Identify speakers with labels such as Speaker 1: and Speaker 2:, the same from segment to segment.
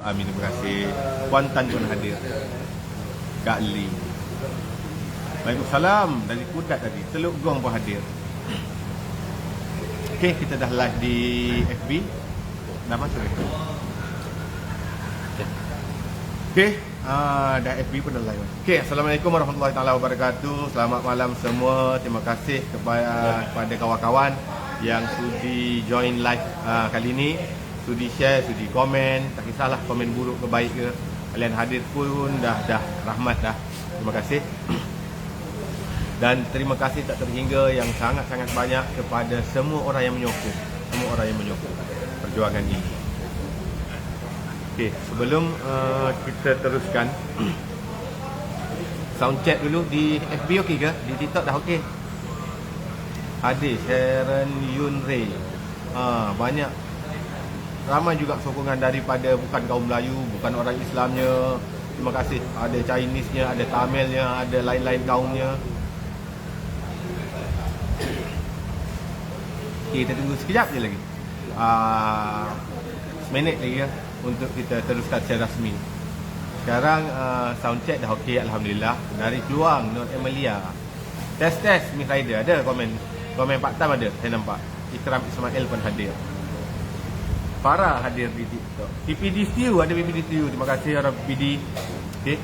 Speaker 1: Amin, terima kasih. Puan Tan pun hadir. Kak Lee. Waalaikumsalam. Dari Kudat tadi. Teluk Gong pun hadir. Okey, kita dah live di FB. Dah masuk ke? Okey, dah FB pun dah live. Okey, Assalamualaikum warahmatullahi taala wabarakatuh. Selamat malam semua. Terima kasih kepada kawan-kawan yang sudi join live kali ini. Sudi share, sudi komen. Tak kisahlah komen buruk ke baik ke. Kalian hadir pun dah rahmat dah. Terima kasih. Dan terima kasih tak terhingga yang sangat-sangat banyak kepada semua orang yang menyokong. Semua orang yang menyokong perjuangan ini. Okey, sebelum kita teruskan, sound check dulu di FB okey ke? Di TikTok dah okey? Hadis Sharon Yun Ray. Banyak, ramai juga sokongan daripada bukan kaum Melayu, bukan orang Islamnya. Terima kasih. Ada Chinese-nya, ada Tamilnya, ada lain-lain kaumnya. Okay, kita tunggu sekejap je lagi. Seminit lagi ya, untuk kita teruskan secara rasmi. Sekarang sound check dah okey, Alhamdulillah. Dari Keluang, Nur Emilia. Test Miss Rider. Ada komen Pak Tam ada, saya nampak. Ikram Ismail pun hadir. Farah hadir di TikTok. PPD Stew, ada PPD Stew. Terima kasih orang PPD. Okay.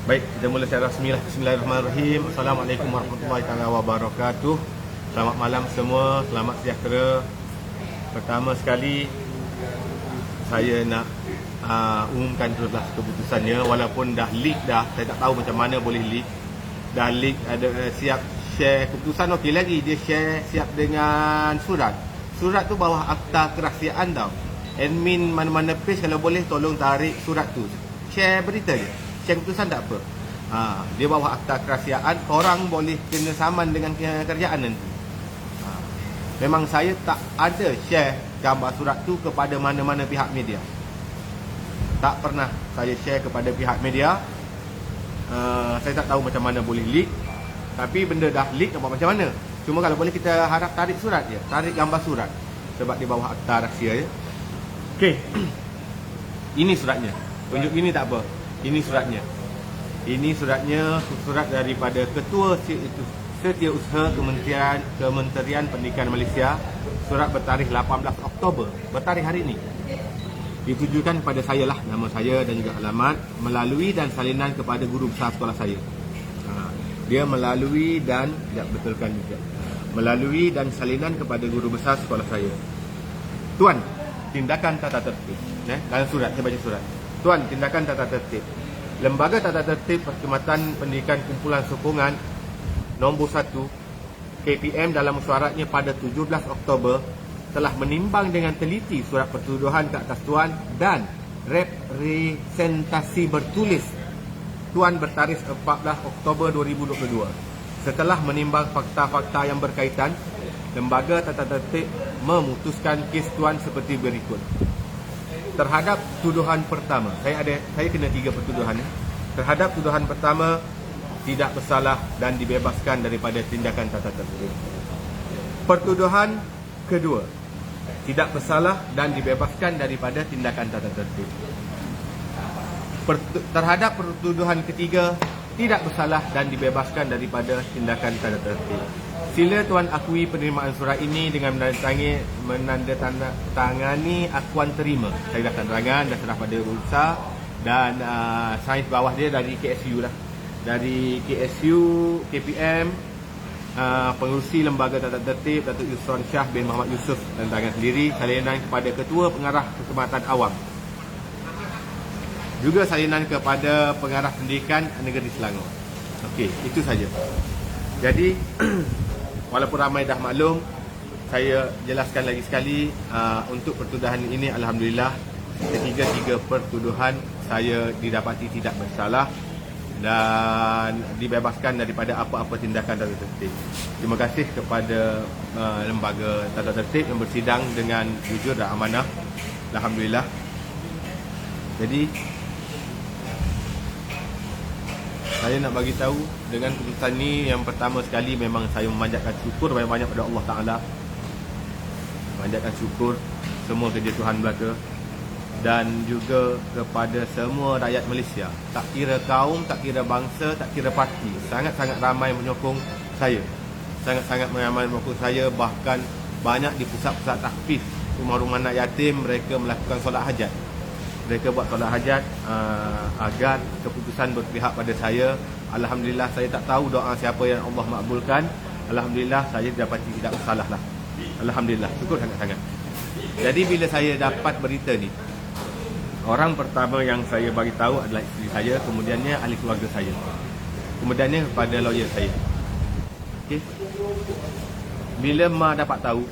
Speaker 1: Baik, kita mula secara rasmi lah. Bismillahirrahmanirrahim. Assalamualaikum warahmatullahi wabarakatuh. Selamat malam semua, selamat sejahtera. Pertama sekali saya nak umumkan teruslah keputusannya. Walaupun dah leak dah, saya tak tahu macam mana boleh leak. Dah leak, ada siap share keputusan okey lagi. Dia share siap dengan surat. Surat tu bawah akta kerahsiaan tau. Admin mana-mana page kalau boleh tolong tarik surat tu. Share berita je. Share keputusan tak apa. Dia bawah akta kerahsiaan, korang boleh kena saman dengan kerjaan nanti. Memang saya tak ada share gambar surat tu kepada mana-mana pihak media. Tak pernah saya share kepada pihak media. Saya tak tahu macam mana boleh leak. Tapi benda dah leak, nak buat macam mana? Cuma kalau boleh kita harap tarik surat je. Tarik gambar surat. Sebab di bawah akta rahsia je. Okey. Ini suratnya. Tunjuk ini tak apa. Ini suratnya. Ini suratnya, surat daripada Ketua Setiausaha Kementerian Pendidikan Malaysia. Surat bertarikh 18 Oktober, bertarikh hari ini. Ditujukan kepada saya lah, nama saya dan juga alamat, melalui dan salinan kepada guru besar sekolah saya. Dia melalui dan, betulkan juga. Melalui dan salinan kepada guru besar sekolah saya. Tuan, tindakan tata tertib. Dalam surat, saya baca surat. Tuan, tindakan tata tertib. Lembaga Tata Tertib Perkhidmatan Pendidikan Kumpulan Sokongan nombor 1 KPM dalam mesyuaratnya pada 17 Oktober telah menimbang dengan teliti surat pertuduhan ke atas Tuan dan representasi bertulis Tuan bertarikh 14 Oktober 2022. Setelah menimbang fakta-fakta yang berkaitan, Lembaga Tata Tertib memutuskan kes Tuan seperti berikut. Terhadap tuduhan pertama, saya kena 3 pertuduhan. Terhadap tuduhan pertama, tidak bersalah dan dibebaskan daripada tindakan tata tertib. Pertuduhan kedua, tidak bersalah dan dibebaskan daripada tindakan tata tertib. Terhadap pertuduhan ketiga, tidak bersalah dan dibebaskan daripada tindakan tata tertib. Sila Tuan akui penerimaan surat ini dengan menandatangani akuan terima. Saya dah tandatangan, dah serah pada urusan dan sains bawah dia dari KSU lah. Dari KSU, KPM, pengurusi Lembaga Tata Tertib Datuk Yusron Shah bin Muhammad Yusof dan tangan sendiri, salinan kepada Ketua Pengarah Perkhidmatan Awam. Juga salinan kepada Pengarah Pendidikan Negeri Selangor. Okey, itu saja. Jadi walaupun ramai dah maklum, saya jelaskan lagi sekali, untuk pertuduhan ini alhamdulillah ketiga-tiga pertuduhan saya didapati tidak bersalah dan dibebaskan daripada apa-apa tindakan tata tertib. Terima kasih kepada Lembaga Tata Tertib yang bersidang dengan jujur dan amanah. Alhamdulillah. Jadi saya nak bagi tahu dengan keputusan ni, yang pertama sekali memang saya memanjatkan syukur banyak-banyak pada Allah Taala. Memanjatkan syukur semua kerja Tuhan belaka. Dan juga kepada semua rakyat Malaysia, tak kira kaum, tak kira bangsa, tak kira parti, sangat-sangat ramai menyokong saya. Sangat-sangat ramai menyokong saya. Bahkan banyak di pusat-pusat tahfiz, rumah-rumah anak yatim, mereka melakukan solat hajat. Mereka buat solat hajat agar keputusan berpihak pada saya. Alhamdulillah, saya tak tahu doa siapa yang Allah makbulkan. Alhamdulillah, saya dapati tidak bersalah lah. Alhamdulillah, syukur sangat-sangat. Jadi bila saya dapat berita ni, orang pertama yang saya bagi tahu adalah isteri saya, kemudiannya ahli keluarga saya, kemudiannya kepada lawyer saya. Okey. Bila mak dapat tahu,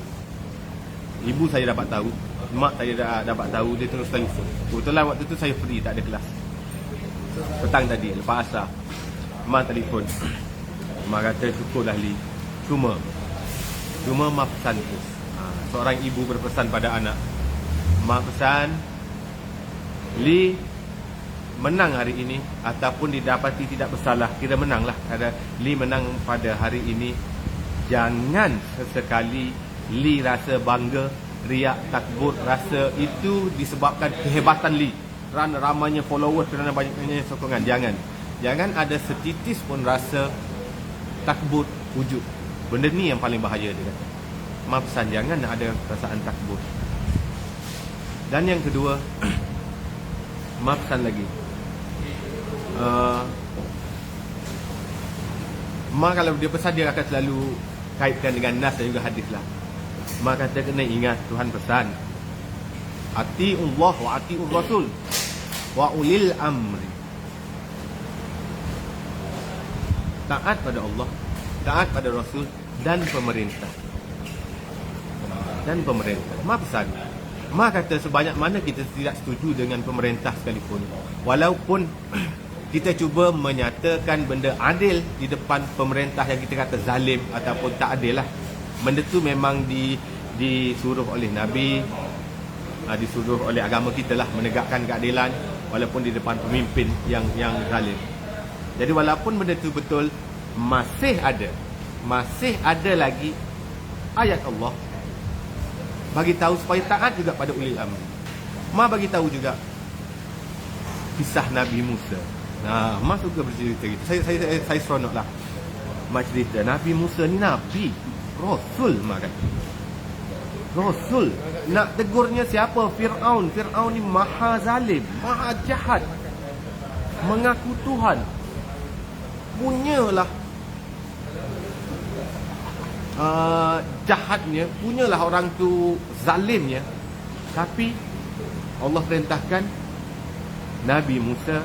Speaker 1: ibu saya dapat tahu, mak saya dapat tahu, dia terus telefon. Kebetulan waktu tu saya free, tak ada kelas. Petang tadi, lepas asar, mak telefon. Mak kata, syukurlah Li. Cuma mak pesan tu. Seorang ibu berpesan pada anak. Mak pesan, Li menang hari ini ataupun didapati tidak bersalah, kira menang lah. Ada Li menang pada hari ini, jangan sesekali Li rasa bangga, riak, takbur, rasa itu disebabkan kehebatan Li, kerana ramainya followers, kerana banyaknya sokongan. Jangan ada setitis pun rasa takbur, ujub. Benda ni yang paling bahaya, dia kata. Mak pesan jangan ada perasaan takbur. Dan yang kedua, mak pesan lagi, mak kalau dia pesan, dia akan selalu kaitkan dengan nas dan juga hadis lah. Mak kata kena ingat, Tuhan pesan, ati'ullah wa ati'ur rasul wa ulil amri. Taat pada Allah, taat pada Rasul dan pemerintah. Mak pesan. Mak kata sebanyak mana kita tidak setuju dengan pemerintah sekalipun, walaupun kita cuba menyatakan benda adil di depan pemerintah yang kita kata zalim ataupun tak adil lah. Benda tu memang disuruh oleh Nabi, disuruh oleh agama kita lah, menegakkan keadilan walaupun di depan pemimpin yang zalim. Jadi walaupun benda tu betul, masih ada lagi ayat Allah bagi tahu supaya taat juga pada ulil amri. Ma bagi tahu juga kisah Nabi Musa. Ma suka bercerita gitu. Saya seronok lah Ma cerita Nabi Musa ni Nabi, Rasul. Ma kata Rasul. Nak tegurnya siapa? Fir'aun. Fir'aun ni maha zalim, maha jahat, mengaku Tuhan, punyalah jahatnya, punyalah orang tu zalimnya. Tapi Allah perintahkan Nabi Musa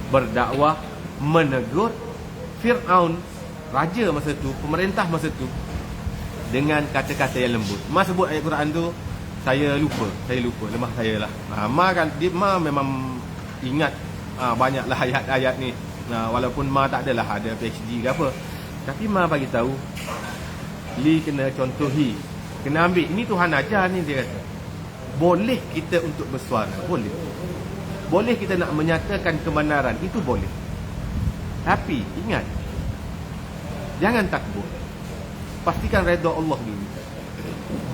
Speaker 1: berdakwah, menegur Fir'aun, raja masa tu, pemerintah masa tu, dengan kata-kata yang lembut. Ma sebut ayat Quran tu, saya lupa, lemah saya lah. Ma memang ingat banyaklah ayat-ayat ni. Walaupun Ma tak adalah ada PhD ke apa, tapi Ma bagi tahu, Li kena contohi, kena ambil. Ini Tuhan ajar ni, dia kata. Boleh kita untuk bersuara, boleh kita nak menyatakan kebenaran, itu boleh. Tapi ingat, jangan takbur. Pastikan redha Allah dulu.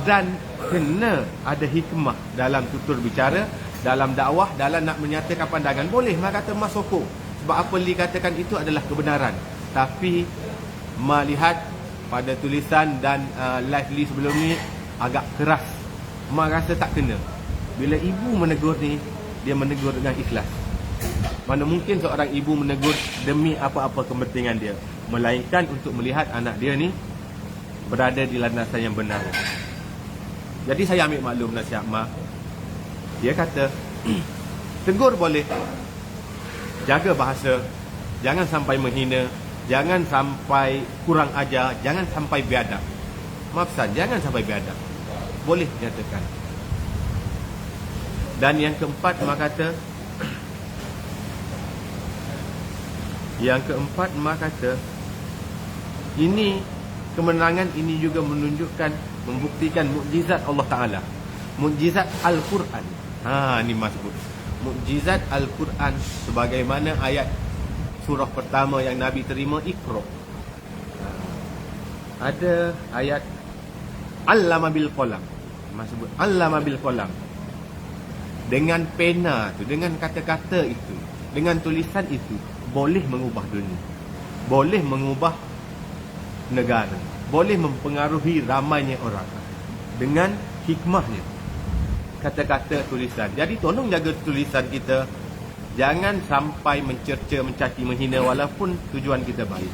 Speaker 1: Dan kena ada hikmah dalam tutur bicara, dalam dakwah, dalam nak menyatakan pandangan. Boleh, Ma kata Ma sokong. Sebab apa Li katakan itu adalah kebenaran. Tapi Ma lihat pada tulisan dan live Li sebelum ni agak keras. Ma rasa tak kena. Bila ibu menegur ni, dia menegur dengan ikhlas. Mana mungkin seorang ibu menegur demi apa-apa kepentingan dia, melainkan untuk melihat anak dia ni berada di landasan yang benar. Jadi saya ambil maklum nasihat Ma. Dia kata tegur boleh, jaga bahasa, jangan sampai menghina, jangan sampai kurang ajar, jangan sampai biadab. Maafkan, jangan sampai biadab. Boleh nyatakan. Dan yang keempat, Ma kata, ini kemenangan ini juga menunjukkan, membuktikan mukjizat Allah Ta'ala, mukjizat Al-Quran. Ni Ma sebut mukjizat Al-Quran, sebagaimana ayat surah pertama yang Nabi terima, Iqra. Ada ayat Allama bil qalam. Mas sebut allama bil qalam. Dengan pena tu, dengan kata-kata itu, dengan tulisan itu boleh mengubah dunia, boleh mengubah negara, boleh mempengaruhi ramainya orang dengan hikmahnya kata-kata tulisan. Jadi tolong jaga tulisan kita, jangan sampai mencerca, mencaci, menghina walaupun tujuan kita baik.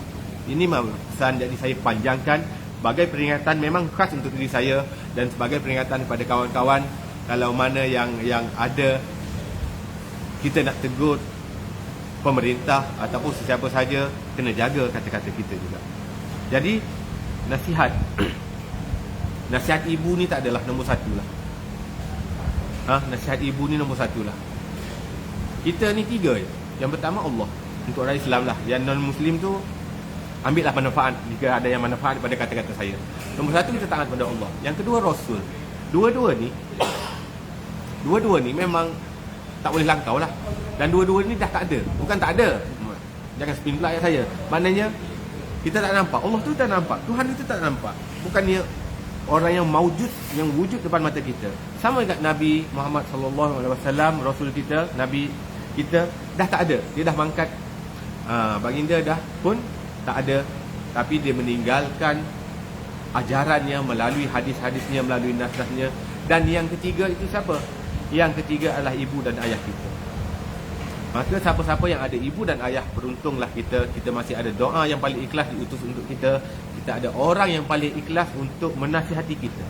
Speaker 1: Ini pesan, jadi saya panjangkan sebagai peringatan, memang khas untuk diri saya dan sebagai peringatan kepada kawan-kawan, kalau mana yang ada kita nak tegur pemerintah ataupun sesiapa saja, kena jaga kata-kata kita juga. Jadi nasihat nasihat ibu ni tak adalah nombor satu lah. Nasihat ibu ni nombor satu lah. Kita ni tiga je. Yang pertama Allah, untuk orang Islam lah. Yang non-Muslim tu ambillah manfaat jika ada yang manfaat daripada kata-kata saya. Nombor satu, kita taat pada Allah. Yang kedua, Rasul. Dua-dua ni memang tak boleh langkau lah. Dan dua-dua ni dah tak ada. Bukan tak ada, jangan spin pula ayat saya. Maknanya kita tak nampak, Allah tu tak nampak, Tuhan itu tak nampak. Bukannya orang yang maujud, yang wujud depan mata kita. Sama dengan Nabi Muhammad SAW, Rasul kita, Nabi kita dah tak ada. Dia dah mangkat, baginda dah pun tak ada. Tapi dia meninggalkan ajarannya melalui hadis-hadisnya, melalui nasihatnya. Dan yang ketiga itu siapa? Yang ketiga adalah ibu dan ayah kita. Maka siapa-siapa yang ada ibu dan ayah, beruntunglah kita. Kita masih ada doa yang paling ikhlas diutus untuk kita. Kita ada orang yang paling ikhlas untuk menasihati kita.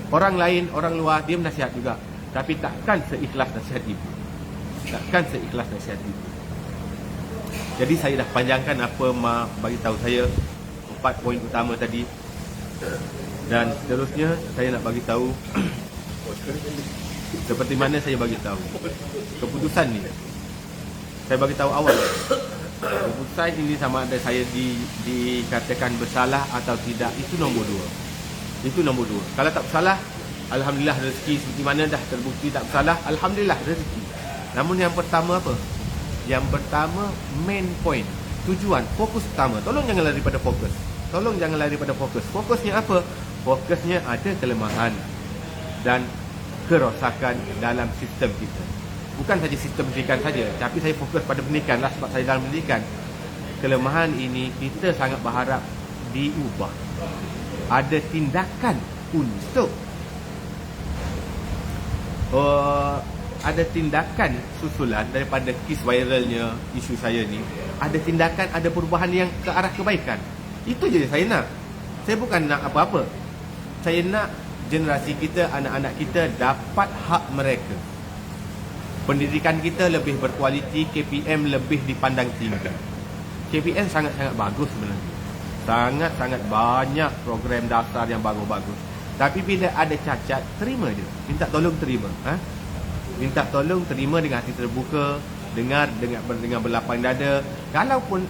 Speaker 1: Orang lain, orang luar, dia menasihat juga, tapi takkan seikhlas nasihat ibu. Takkan seikhlas nasihat ibu. Jadi saya dah panjangkan apa Mak bagi tahu saya, 4 poin utama tadi. Dan seterusnya saya nak bagi tahu seperti mana saya bagi tahu keputusan ni. Saya bagi tahu awal. Keputusan ini sama ada saya dikatakan bersalah atau tidak, itu nombor 2. Itu nombor 2. Kalau tak bersalah, alhamdulillah rezeki. Seperti mana dah terbukti tak bersalah, alhamdulillah rezeki. Namun yang pertama apa? Yang pertama, main point, tujuan, fokus utama. Tolong jangan lari pada fokus. Tolong jangan lari pada fokus. Fokusnya apa? Fokusnya ada kelemahan dan kerosakan dalam sistem kita. Bukan saja sistem pendidikan saja, tapi saya fokus pada pendidikan lah, sebab saya dalam pendidikan. Kelemahan ini kita sangat berharap diubah. Ada tindakan untuk ada tindakan susulan daripada kes viralnya isu saya ni. Ada tindakan, ada perubahan yang ke arah kebaikan. Itu je saya nak. Saya bukan nak apa-apa. Saya nak generasi kita, anak-anak kita dapat hak mereka. Pendidikan kita lebih berkualiti, KPM lebih dipandang tinggi. KPM sangat-sangat bagus sebenarnya. Sangat-sangat banyak program dasar yang bagus-bagus. Tapi bila ada cacat, terima je. Minta tolong terima. Minta tolong terima dengan hati terbuka, dengar dengan berlapang dada. Kalaupun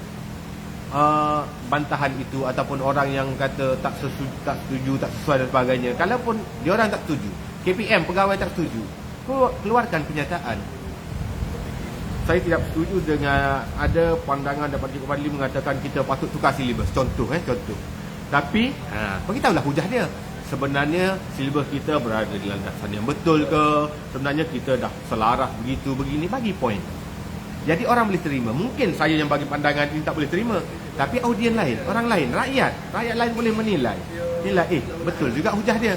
Speaker 1: bantahan itu ataupun orang yang kata tak setuju, tak sesuai dan sebagainya, kalaupun dia orang tak setuju, KPM pegawai tak setuju, keluarkan kenyataan. Saya tidak setuju dengan ada pandangan daripada Cikgu Fadli mengatakan kita patut tukar silibus, contoh. Tapi beritahulah hujah dia. Sebenarnya silibus kita berada di landasan yang betul ke? Sebenarnya kita dah selaras begitu, begini, bagi poin. Jadi orang boleh terima. Mungkin saya yang bagi pandangan ini tak boleh terima, tapi audien lain, orang lain, rakyat lain boleh menilai. Nilai, betul juga hujah dia.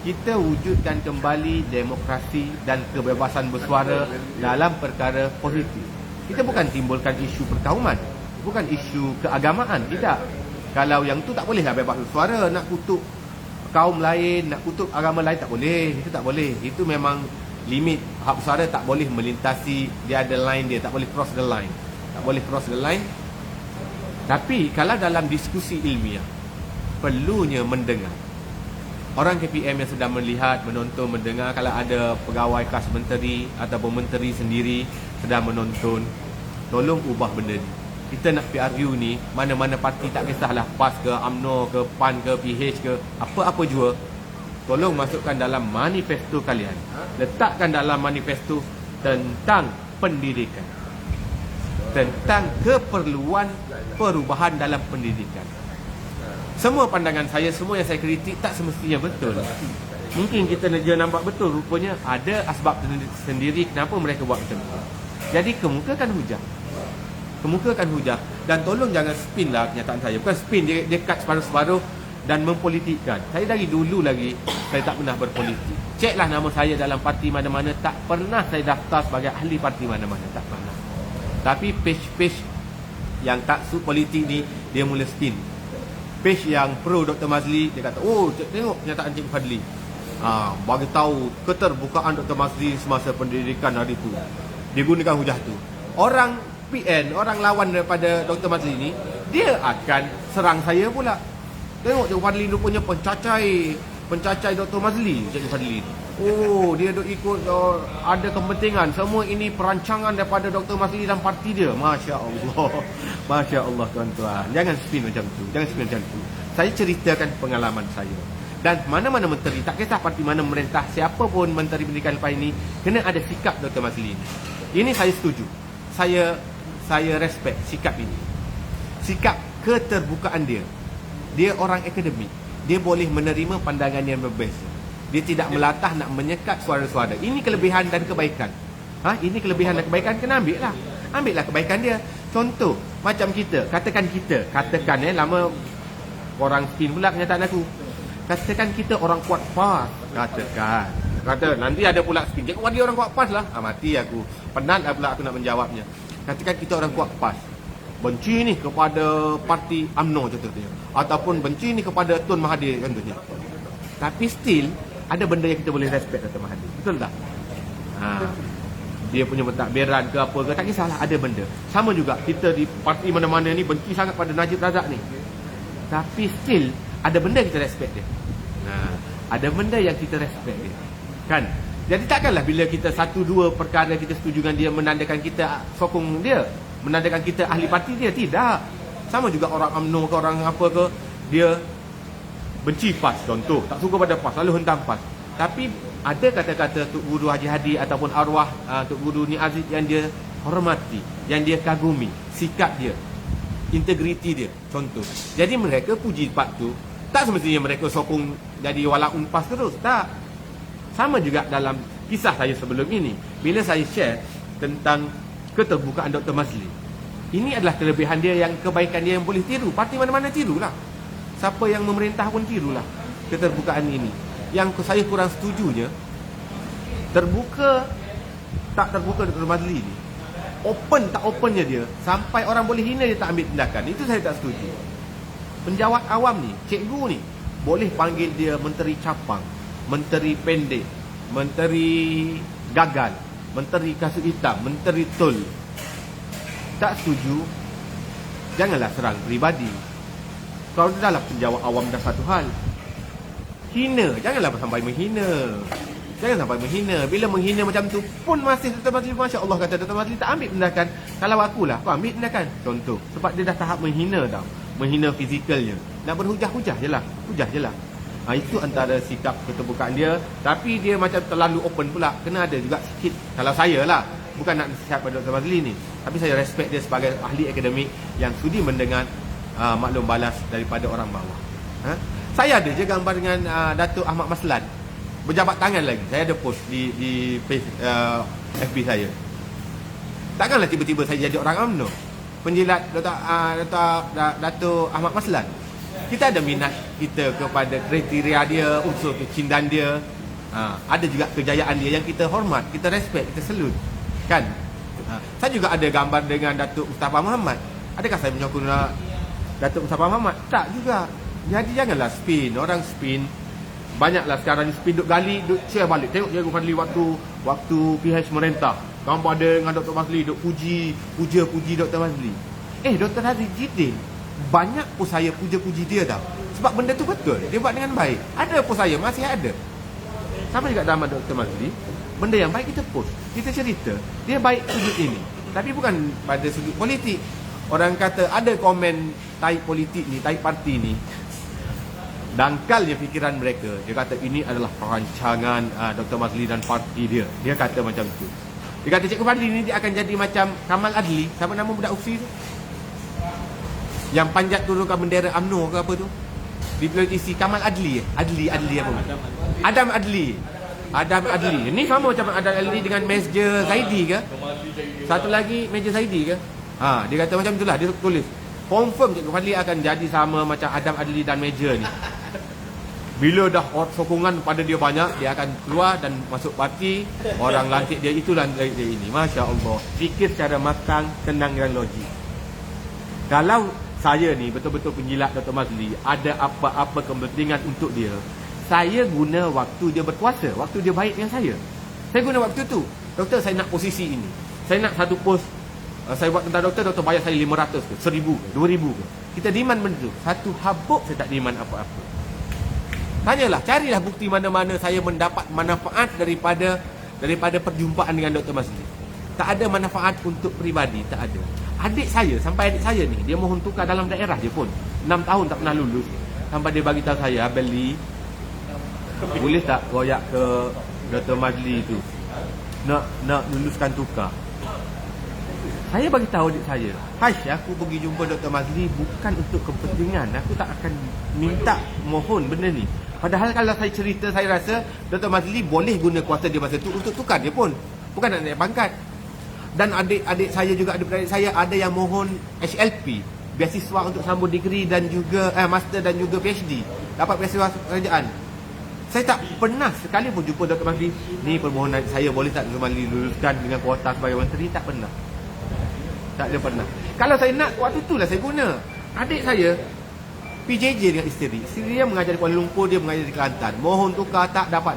Speaker 1: Kita wujudkan kembali demokrasi dan kebebasan bersuara dalam perkara politik. Kita bukan timbulkan isu perkauman, bukan isu keagamaan, tidak. Kalau yang tu tak boleh lah bebas bersuara, nak kutuk kaum lain, nak kutuk agama lain, tak boleh. Itu tak boleh. Itu memang limit. Hak bersuara tak boleh melintasi, dia ada line dia, tak boleh cross the line. Tak boleh cross the line. Tapi kalau dalam diskusi ilmiah, perlunya mendengar. Orang KPM yang sedang melihat, menonton, mendengar, kalau ada pegawai khas menteri ataupun menteri sendiri sedang menonton, tolong ubah benda ni. Kita nak PRU ni, mana-mana parti, tak kisahlah PAS ke, UMNO ke, PAN ke, PH ke, apa-apa jua, tolong masukkan dalam manifesto kalian. Letakkan dalam manifesto tentang pendidikan, tentang keperluan perubahan dalam pendidikan. Semua pandangan saya, semua yang saya kritik tak semestinya betul. Mungkin kita dia nampak betul, rupanya ada asbab sendiri kenapa mereka buat macam tu. Jadi kemukakan hujah. Kemukakan hujah. Dan tolong jangan spin lah kenyataan saya. Bukan spin, dia cut separuh-separuh dan mempolitikkan. Saya dari dulu lagi, saya tak pernah berpolitik. Ceklah nama saya dalam parti mana-mana, tak pernah saya daftar sebagai ahli parti mana-mana. Tak pernah. Tapi page-page yang tak suit politik ni, dia mula spin. Page yang pro Dr. Mazli, dia kata, oh tengok kenyataan Cik Fadli. Bagi tahu keterbukaan Dr. Mazli semasa pendidikan hari tu. Dia gunakan hujah tu. Orang PN, orang lawan daripada Dr. Mazli ni, dia akan serang saya pula. Tengok Cik Fadli rupanya pencacai Dr. Mazli, Cik Fadli. Oh, dia duk ikut ada kepentingan. Semua ini perancangan daripada Dr. Mazli dan parti dia. Masya Allah. Masya Allah tuan-tuan. Jangan spin macam tu. Jangan spin macam tu. Saya ceritakan pengalaman saya. Dan mana-mana menteri, tak kisah parti mana memerintah, siapa pun menteri pendidikan lepas ini, kena ada sikap Dr. Mazli. Ini saya setuju. Saya respect sikap ini. Sikap keterbukaan dia. Dia orang akademik. Dia boleh menerima pandangan yang berbeza. Dia tidak melatah nak menyekat suara-suara. Ini kelebihan dan kebaikan. Ini kelebihan dan kebaikan, kena ambil lah. Ambil lah kebaikan dia. Contoh, macam kita. Katakan lama orang spin pula kenyataan aku. Katakan kita orang kuat PAS. Kata nanti ada pula spin. Cik Wadi orang kuat PAS lah. Mati aku. Penat lah pula aku nak menjawabnya. Katakan kita orang kuat PAS. Benci ni kepada parti UMNO contohnya. Ataupun benci ni kepada Tun Mahathir contohnya. Tapi still, ada benda yang kita boleh respect Dr. Mahathir. Betul tak? Dia punya pentadbiran ke apa ke, tak kisahlah, ada benda. Sama juga, kita di parti mana-mana ni benci sangat pada Najib Razak ni. Tapi still, ada benda kita respect dia. Ada benda yang kita respect dia. Kan? Jadi takkanlah bila kita satu dua perkara kita setuju dengan dia, menandakan kita sokong dia, menandakan kita ahli parti dia. Tidak. Sama juga orang UMNO ke orang apa ke, dia benci PAS contoh, tak suka pada PAS, lalu hentam PAS. Tapi ada kata-kata Tok Guru Haji Hadi ataupun arwah Tok Guru Ni Aziz yang dia hormati, yang dia kagumi, sikap dia, integriti dia contoh. Jadi mereka puji part tu. Tak semestinya mereka sokong jadi walaun PAS terus. Tak. Sama juga dalam kisah saya sebelum ini, bila saya share tentang keterbukaan Dr. Mazli. Ini adalah kelebihan dia, yang kebaikan dia yang boleh tiru. Parti mana-mana tirulah. Siapa yang memerintah pun tirulah keterbukaan ini. Yang saya kurang setujunya, terbuka tak terbuka Dr. Mazli ni, open tak opennya dia, sampai orang boleh hina dia tak ambil tindakan. Itu saya tak setuju. Penjawat awam ni, cikgu ni, boleh panggil dia menteri capang, menteri pendek, menteri gagal, menteri kasut hitam, menteri tol. Tak setuju. Janganlah serang peribadi. Kalau dalam penjawat awam dah satu hal, hina, janganlah sampai menghina. Jangan sampai menghina. Bila menghina macam tu pun masih Dr. Mazli, Masya Allah kata Dr. Mazli tak ambil tindakan. Kalau akulah, aku ambil tindakan. Contoh, sebab dia dah tahap menghina tau. Menghina fizikalnya. Nak berhujah-hujah je lah. Hujah je lah. Itu antara sikap keterbukaan dia. Tapi dia macam terlalu open pula. Kena ada juga sikit. Kalau saya lah, bukan nak nasihat pada Dr. Mazli ni, tapi saya respect dia sebagai ahli akademik yang sudi mendengar maklum balas daripada orang bawah. Saya ada je gambar dengan Datuk Ahmad Maslan berjabat tangan lagi. Saya ada post di page FB saya. Takkanlah tiba-tiba saya jadi orang UMNO, penjilat Datuk Ahmad Maslan. Kita ada minat kita kepada kriteria dia, unsur kecintaan dia, ada juga kejayaan dia yang kita hormat, kita respect, kita salute. Kan? Saya juga ada gambar dengan Datuk Mustafa Muhammad. Adakah saya menyokong Datuk Mustafa Muhammad? Tak juga. Jadi janganlah spin. Orang spin. Banyaklah sekarang ni spin, duk gali, duk share balik. Tengok Cikgu Fadli waktu PH merentah, gambar dia dengan Dr. Mazli, duk puji Dr. Mazli. Dr. Mazli Jidin, banyak pun saya puja-puji dia tau. Sebab benda tu betul, dia buat dengan baik. Ada pun saya, masih ada. Sama juga dalam Dr. Mazli, benda yang baik kita post, kita cerita. Dia baik sudut ini, tapi bukan pada sudut politik. Orang kata ada komen tai politik ni, tai parti ni, dangkalnya fikiran mereka. Dia kata ini adalah perancangan Dr. Mazli dan parti dia. Dia kata macam tu. Dia kata Cikgu Fadli ni dia akan jadi macam Kamal Adli. Siapa nama budak UFSI tu, yang panjat turunkan bendera UMNO ke apa tu. Di politisi Kamal Adli Adli apa? Adam Adli. Ni sama macam Adam Adli dengan Meja Zaidi ke? Satu lagi Meja Zaidi ke? Dia kata macam itulah, dia tulis. Confirm Cikgu Fadli akan jadi sama macam Adam Adli dan Meja ni. Bila dah sokongan pada dia banyak, dia akan keluar dan masuk parti. Orang lantik dia, itulah dia ini. Masya Allah. Fikir secara matang, tenang dan logik. Kalau saya ni betul-betul penjilat Dr. Mazli, ada apa-apa kepentingan untuk dia, saya guna waktu dia berkuasa, waktu dia baik dengan saya. Saya guna waktu tu. Doktor, saya nak posisi ini. Saya nak satu pos. Saya buat tentang doktor bayar saya 500 ke, 1000 ke, 2000 ke. Kita demand benda tu. Satu habuk saya tak demand apa-apa. Tanyalah, carilah bukti mana-mana saya mendapat manfaat daripada perjumpaan dengan Dr. Mazli. Tak ada manfaat untuk peribadi, tak ada. Adik saya, sampai adik saya ni, dia mohon tukar dalam daerah je pun. 6 tahun tak pernah lulus. Sampai dia bagi tahu saya, Beli, boleh tak royak ke Dr. Mazli tu? Nak luluskan tukar. Saya bagi tahu adik saya, aku pergi jumpa Dr. Mazli bukan untuk kepentingan. Aku tak akan minta mohon benda ni. Padahal kalau saya cerita, saya rasa Dr. Mazli boleh guna kuasa dia masa tu untuk tukar dia pun. Bukan nak naik pangkat. Dan adik-adik saya juga, adik-adik saya ada yang mohon HLP, beasiswa untuk sambung degree dan juga master dan juga PhD. Dapat beasiswa kerajaan. Saya tak pernah sekali pun jumpa Dr. Mazli, ni permohonan saya, boleh tak Dr. Mazli luluskan dengan kuota sebagai menteri? Tak pernah. Tak ada pernah. Kalau saya nak, waktu itulah saya guna. Adik saya PJJ dengan isteri. Isteri dia mengajar di Kuala Lumpur, dia mengajar di Kelantan. Mohon tukar, tak dapat.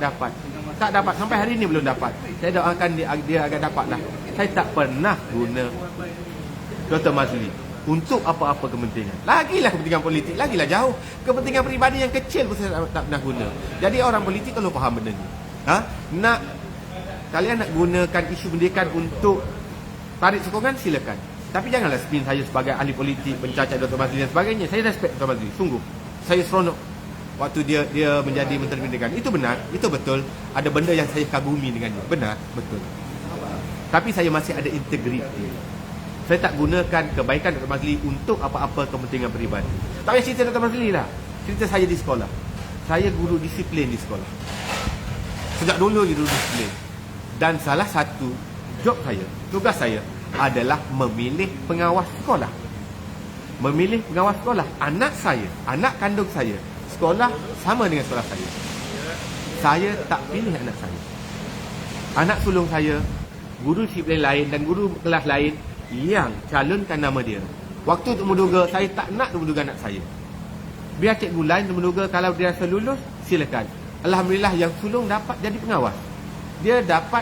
Speaker 1: Tak dapat, sampai hari ini belum dapat. Saya doakan dia akan dapat lah. Saya tak pernah guna Dr. Mazli untuk apa-apa kepentingan. Lagilah kepentingan politik, lagilah jauh. Kepentingan peribadi yang kecil pun saya tak pernah guna. Jadi orang politik kalau faham benda ni. Kalian nak gunakan isu pendidikan untuk tarik sokongan, silakan. Tapi janganlah spin saya sebagai ahli politik, pencacat Dr. Mazli dan sebagainya. Saya respect Dr. Mazli, sungguh. Saya seronok waktu dia menjadi Menteri Pendidikan. Itu benar, itu betul. Ada benda yang saya kagumi dengannya. Benar, betul. Tapi saya masih ada integriti. Saya tak gunakan kebaikan Dr. Mazli untuk apa-apa kepentingan peribadi. Tak payah cerita Dr. Mazli lah. Cerita saya di sekolah. Saya guru disiplin di sekolah. Sejak dulu guru disiplin. Dan salah satu tugas saya adalah memilih pengawas sekolah. Memilih pengawas sekolah. Anak saya, anak kandung saya, sekolah sama dengan sekolah saya. Saya tak pilih anak saya. Anak sulung saya, guru disiplin lain dan guru kelas lain yang calonkan nama dia. Waktu untuk menduga, saya tak nak menduga anak saya. Biar cikgu lain untuk menduga, kalau dia rasa lulus, silakan. Alhamdulillah yang sulung dapat jadi pengawas. Dia dapat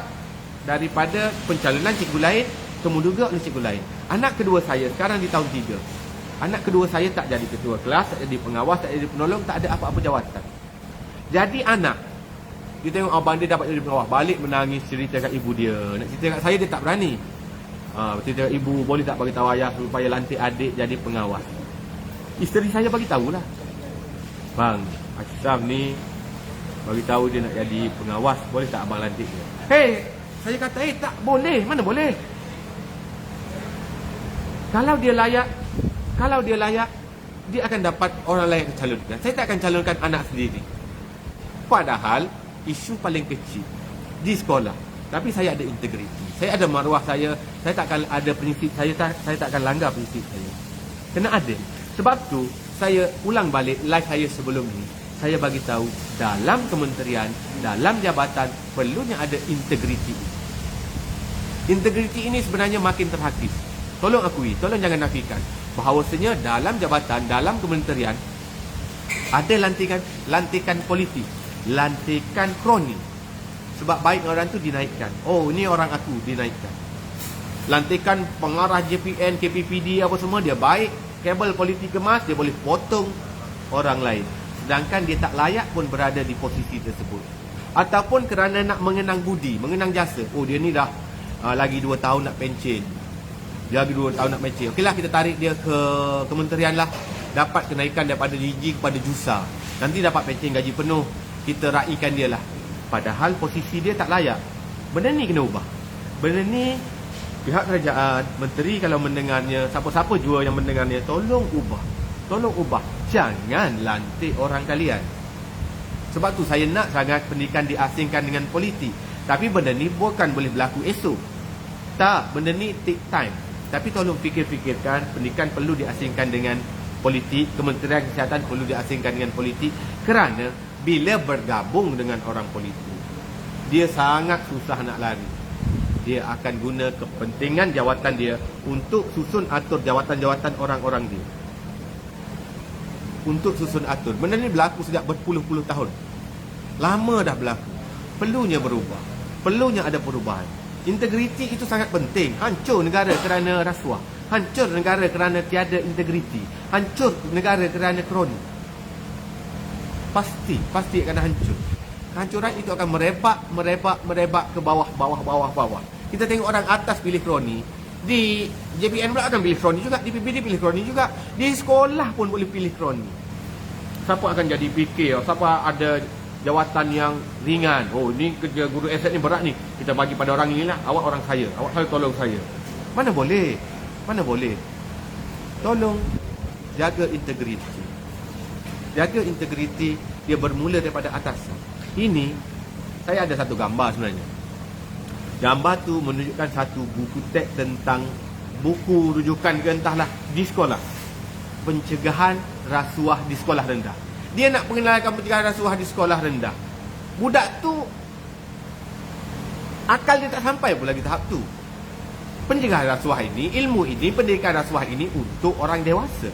Speaker 1: daripada pencalonan cikgu lain, kemudian oleh cikgu lain. Anak kedua saya sekarang di tahun 3. Anak kedua saya tak jadi ketua kelas, tak jadi pengawas, tak jadi penolong, tak ada apa-apa jawatan. Jadi anak, dia tengok abang dia dapat jadi pengawas, balik menangis, cerita kat ibu dia. Nak cerita kat saya, dia tak berani. Cerita kat ibu, boleh tak bagi tahu ayah supaya lantik adik jadi pengawas. Isteri saya bagi tahulah, bang, Ashraf ni bagi tahu dia nak jadi pengawas, boleh tak abang lantik dia? Saya kata, tak boleh. Mana boleh? Kalau dia layak, dia akan dapat orang lain yang calonkan. Saya tak akan calonkan anak sendiri. Padahal, isu paling kecil di sekolah. Tapi saya ada integriti. Saya ada maruah saya tak akan ada prinsip saya tak akan langgar prinsip saya. Kena adil. Sebab tu, saya ulang balik live saya sebelum ni. Saya bagi tahu, dalam kementerian, dalam jabatan, perlunya ada integriti. Integriti ini sebenarnya makin terhakis. Tolong akui, tolong jangan nafikan bahawasanya dalam jabatan, dalam kementerian ada lantikan politik, lantikan kroni. Sebab baik orang tu dinaikkan. Oh, ini orang aku, dinaikkan. Lantikan pengarah JPN, KPPD apa semua, dia baik. Kabel politik kemas, dia boleh potong orang lain. Sedangkan dia tak layak pun berada di posisi tersebut. Ataupun kerana nak mengenang budi, mengenang jasa. Oh, dia ni dah lagi 2 tahun nak pencen. Dia lagi 2 tahun nak pencen. Okeylah, kita tarik dia ke kementerian lah. Dapat kenaikan daripada DG kepada Jusa. Nanti dapat pencen gaji penuh. Kita raikan dia lah. Padahal posisi dia tak layak. Benda ni kena ubah. Benda ni pihak kerajaan, menteri kalau mendengarnya, siapa-siapa jua yang mendengarnya, tolong ubah. Tolong ubah. jangan lantik orang kalian. Sebab tu saya nak sangat pendidikan diasingkan dengan politik. Tapi benda ni bukan boleh berlaku esok. Tak, benda ni take time. Tapi tolong fikir-fikirkan, pendidikan perlu diasingkan dengan politik, Kementerian Kesihatan perlu diasingkan dengan politik, kerana bila bergabung dengan orang politik, dia sangat susah nak lari. Dia akan guna kepentingan jawatan dia untuk susun atur jawatan-jawatan orang-orang dia. Untuk susun atur. Benda ni berlaku sejak berpuluh-puluh tahun. Lama dah berlaku. Perlunya berubah. Perlunya ada perubahan. Integriti itu sangat penting. Hancur negara kerana rasuah. Hancur negara kerana tiada integriti. Hancur negara kerana kroni. Pasti akan hancur. Kehancuran itu akan merebak ke bawah. Kita tengok orang atas pilih kroni. Di JPN pula akan pilih kroni juga. Di PBD pilih kroni juga. Di sekolah pun boleh pilih kroni. Siapa akan jadi PK? Siapa ada jawatan yang ringan? Oh, ni kerja guru aset ni berat ni, kita bagi pada orang inilah. Awak orang saya, awak saya tolong saya. Mana boleh? Tolong jaga integriti. Jaga integriti. Dia bermula daripada atasan. Ini saya ada satu gambar sebenarnya. Gambar tu menunjukkan satu buku teks tentang buku rujukan ke entahlah di sekolah. Pencegahan rasuah di sekolah rendah. Dia nak pengenalan pencegahan rasuah di sekolah rendah. Budak tu akal dia tak sampai pun lagi tahap tu. Pencegahan rasuah ini, ilmu ini, pendidikan rasuah ini untuk orang dewasa.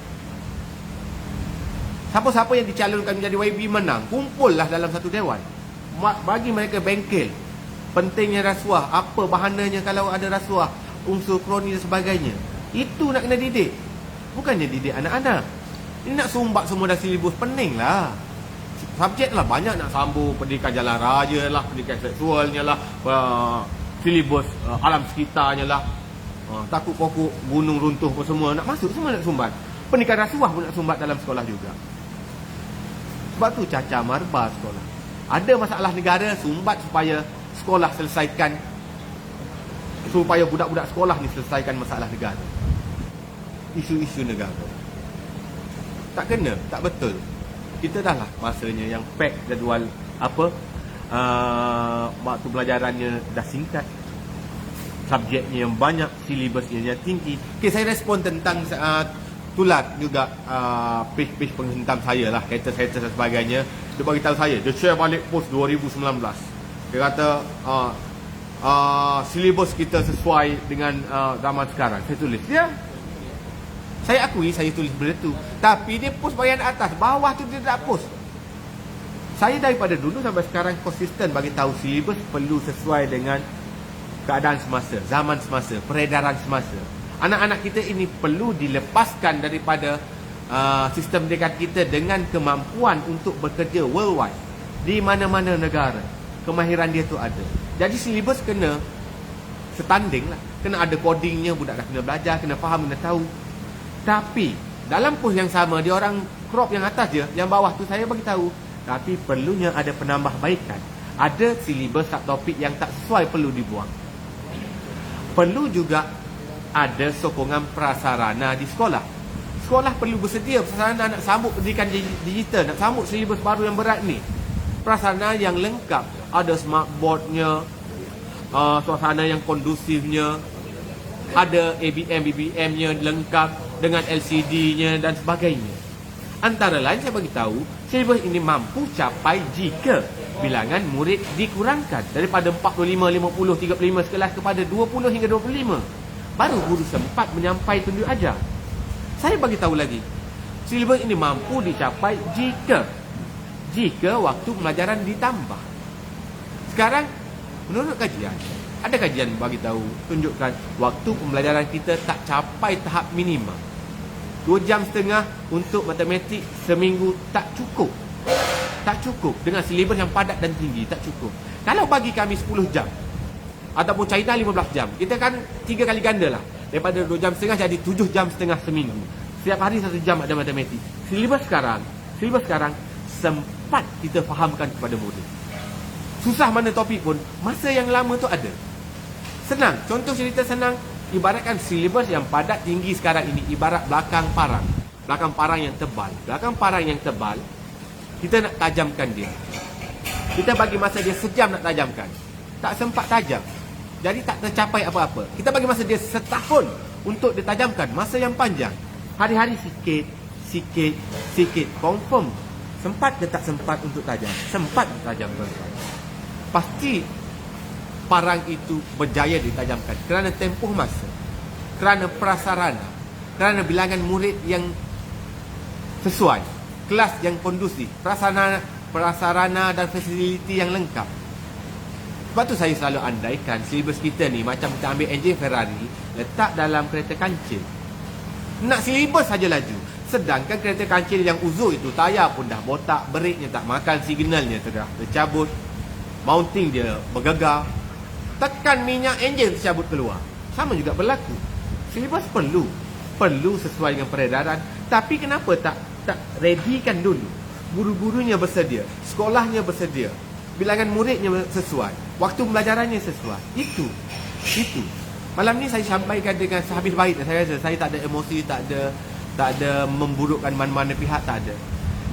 Speaker 1: Siapa-siapa yang dicalonkan menjadi YB menang, kumpullah dalam satu dewan. Bagi mereka bengkel pentingnya rasuah, apa bahananya kalau ada rasuah, unsur kroni dan sebagainya. Itu nak kena didik. Bukannya didik anak-anak. Ini nak sumbat semua dah silibus, pening lah. Subjek lah banyak nak sambung. Pendidikan jalan raya lah, pendidikan seksualnya lah, silibus alam sekitarnya lah, takut pokok gunung runtuh pun semua nak masuk, semua nak sumbat. Pendidikan rasuah pun nak sumbat dalam sekolah juga. Sebab tu cacar marba sekolah. Ada masalah negara, sumbat supaya sekolah selesaikan, supaya budak-budak sekolah ni selesaikan masalah negara, isu-isu negara. Tak kena, tak betul. Kita dah lah masanya yang pack jadual waktu pelajarannya dah singkat, subjeknya yang banyak, silibusnya yang tinggi. Okay, saya respon tentang tulat juga page-page penghentam saya lah, haters dan sebagainya. Dia bagi tahu saya, dia share balik post 2019. Dia kata silibus kita sesuai dengan zaman sekarang. Saya tulis, ya, saya akui saya tulis benda tu. Tapi dia post bahagian atas, bawah tu dia tak post. Saya daripada dulu sampai sekarang konsisten bagi tahu silibus perlu sesuai dengan keadaan semasa, zaman semasa, peredaran semasa. Anak-anak kita ini perlu dilepaskan daripada sistem pendidikan kita dengan kemampuan untuk bekerja worldwide, di mana-mana negara. Kemahiran dia tu ada. Jadi silibus kena setanding lah. Kena ada codingnya, budak dah kena belajar, kena faham, kena tahu. Tapi dalam post yang sama, dia orang crop yang atas je, yang bawah tu saya bagi tahu. Tapi perlunya ada penambahbaikan. Ada silibus subtopik yang tak sesuai perlu dibuang. Perlu juga ada sokongan prasarana di sekolah. Sekolah perlu bersedia prasarana nak sambut pendidikan digital, nak sambut silibus baru yang berat ni. Prasarana yang lengkap, ada smart boardnya, suasana yang kondusifnya, ada ABM, BBM-nya lengkap dengan LCD-nya dan sebagainya. Antara lain saya bagi tahu, silibus ini mampu capai jika bilangan murid dikurangkan daripada 45, 50, 35 sekelas kepada 20 hingga 25. Baru guru sempat menyampai tunjuk ajar. Saya bagi tahu lagi, silibus ini mampu dicapai jika waktu pembelajaran ditambah. Sekarang menurut kajian, ada kajian bagi tahu tunjukkan waktu pembelajaran kita tak capai tahap minimum. 2 jam setengah untuk matematik seminggu tak cukup. Tak cukup dengan silibus yang padat dan tinggi, tak cukup. Kalau bagi kami 10 jam ataupun China 15 jam, kita kan 3 kali ganda lah. Daripada 2 jam setengah jadi 7 jam setengah seminggu. Setiap hari 1 jam ada matematik. Silibus sekarang sempat kita fahamkan kepada murid. Susah mana topik pun, masa yang lama tu ada. Senang, contoh cerita senang, ibaratkan silibus yang padat tinggi sekarang ini ibarat belakang parang.
Speaker 2: belakang parang yang tebal. Belakang parang yang tebal, kita nak tajamkan dia. Kita bagi masa dia sejam nak tajamkan. Tak sempat tajam. Jadi tak tercapai apa-apa. Kita bagi masa dia setahun untuk ditajamkan. Masa yang panjang. Hari-hari sikit, sikit, sikit. Confirm. Sempat ke tak sempat untuk tajam? Sempat tajam, tuan-tuan. Pasti parang itu berjaya ditajamkan. Kerana tempoh masa. Kerana prasarana. Kerana bilangan murid yang sesuai. Kelas yang kondusif. Prasarana dan fasiliti yang lengkap. Sebab tu saya selalu andaikan silibus kita ni macam kita ambil enjin Ferrari, letak dalam kereta kancil. Nak silibus saja laju. Sedangkan kereta kancil yang uzur itu, tayar pun dah botak, breaknya tak makan, signalnya tercabut, mounting dia bergegar, tekan minyak enjin tercabut keluar. Sama juga berlaku. Silibus perlu sesuai dengan peredaran. Tapi kenapa tak readykan dulu? Guru-gurunya bersedia, sekolahnya bersedia, bilangan muridnya sesuai, waktu pembelajarannya sesuai. Itu. Malam ni saya sampaikan dengan sehabis baik. Saya rasa saya tak ada emosi, tak ada memburukkan mana-mana pihak, tak ada.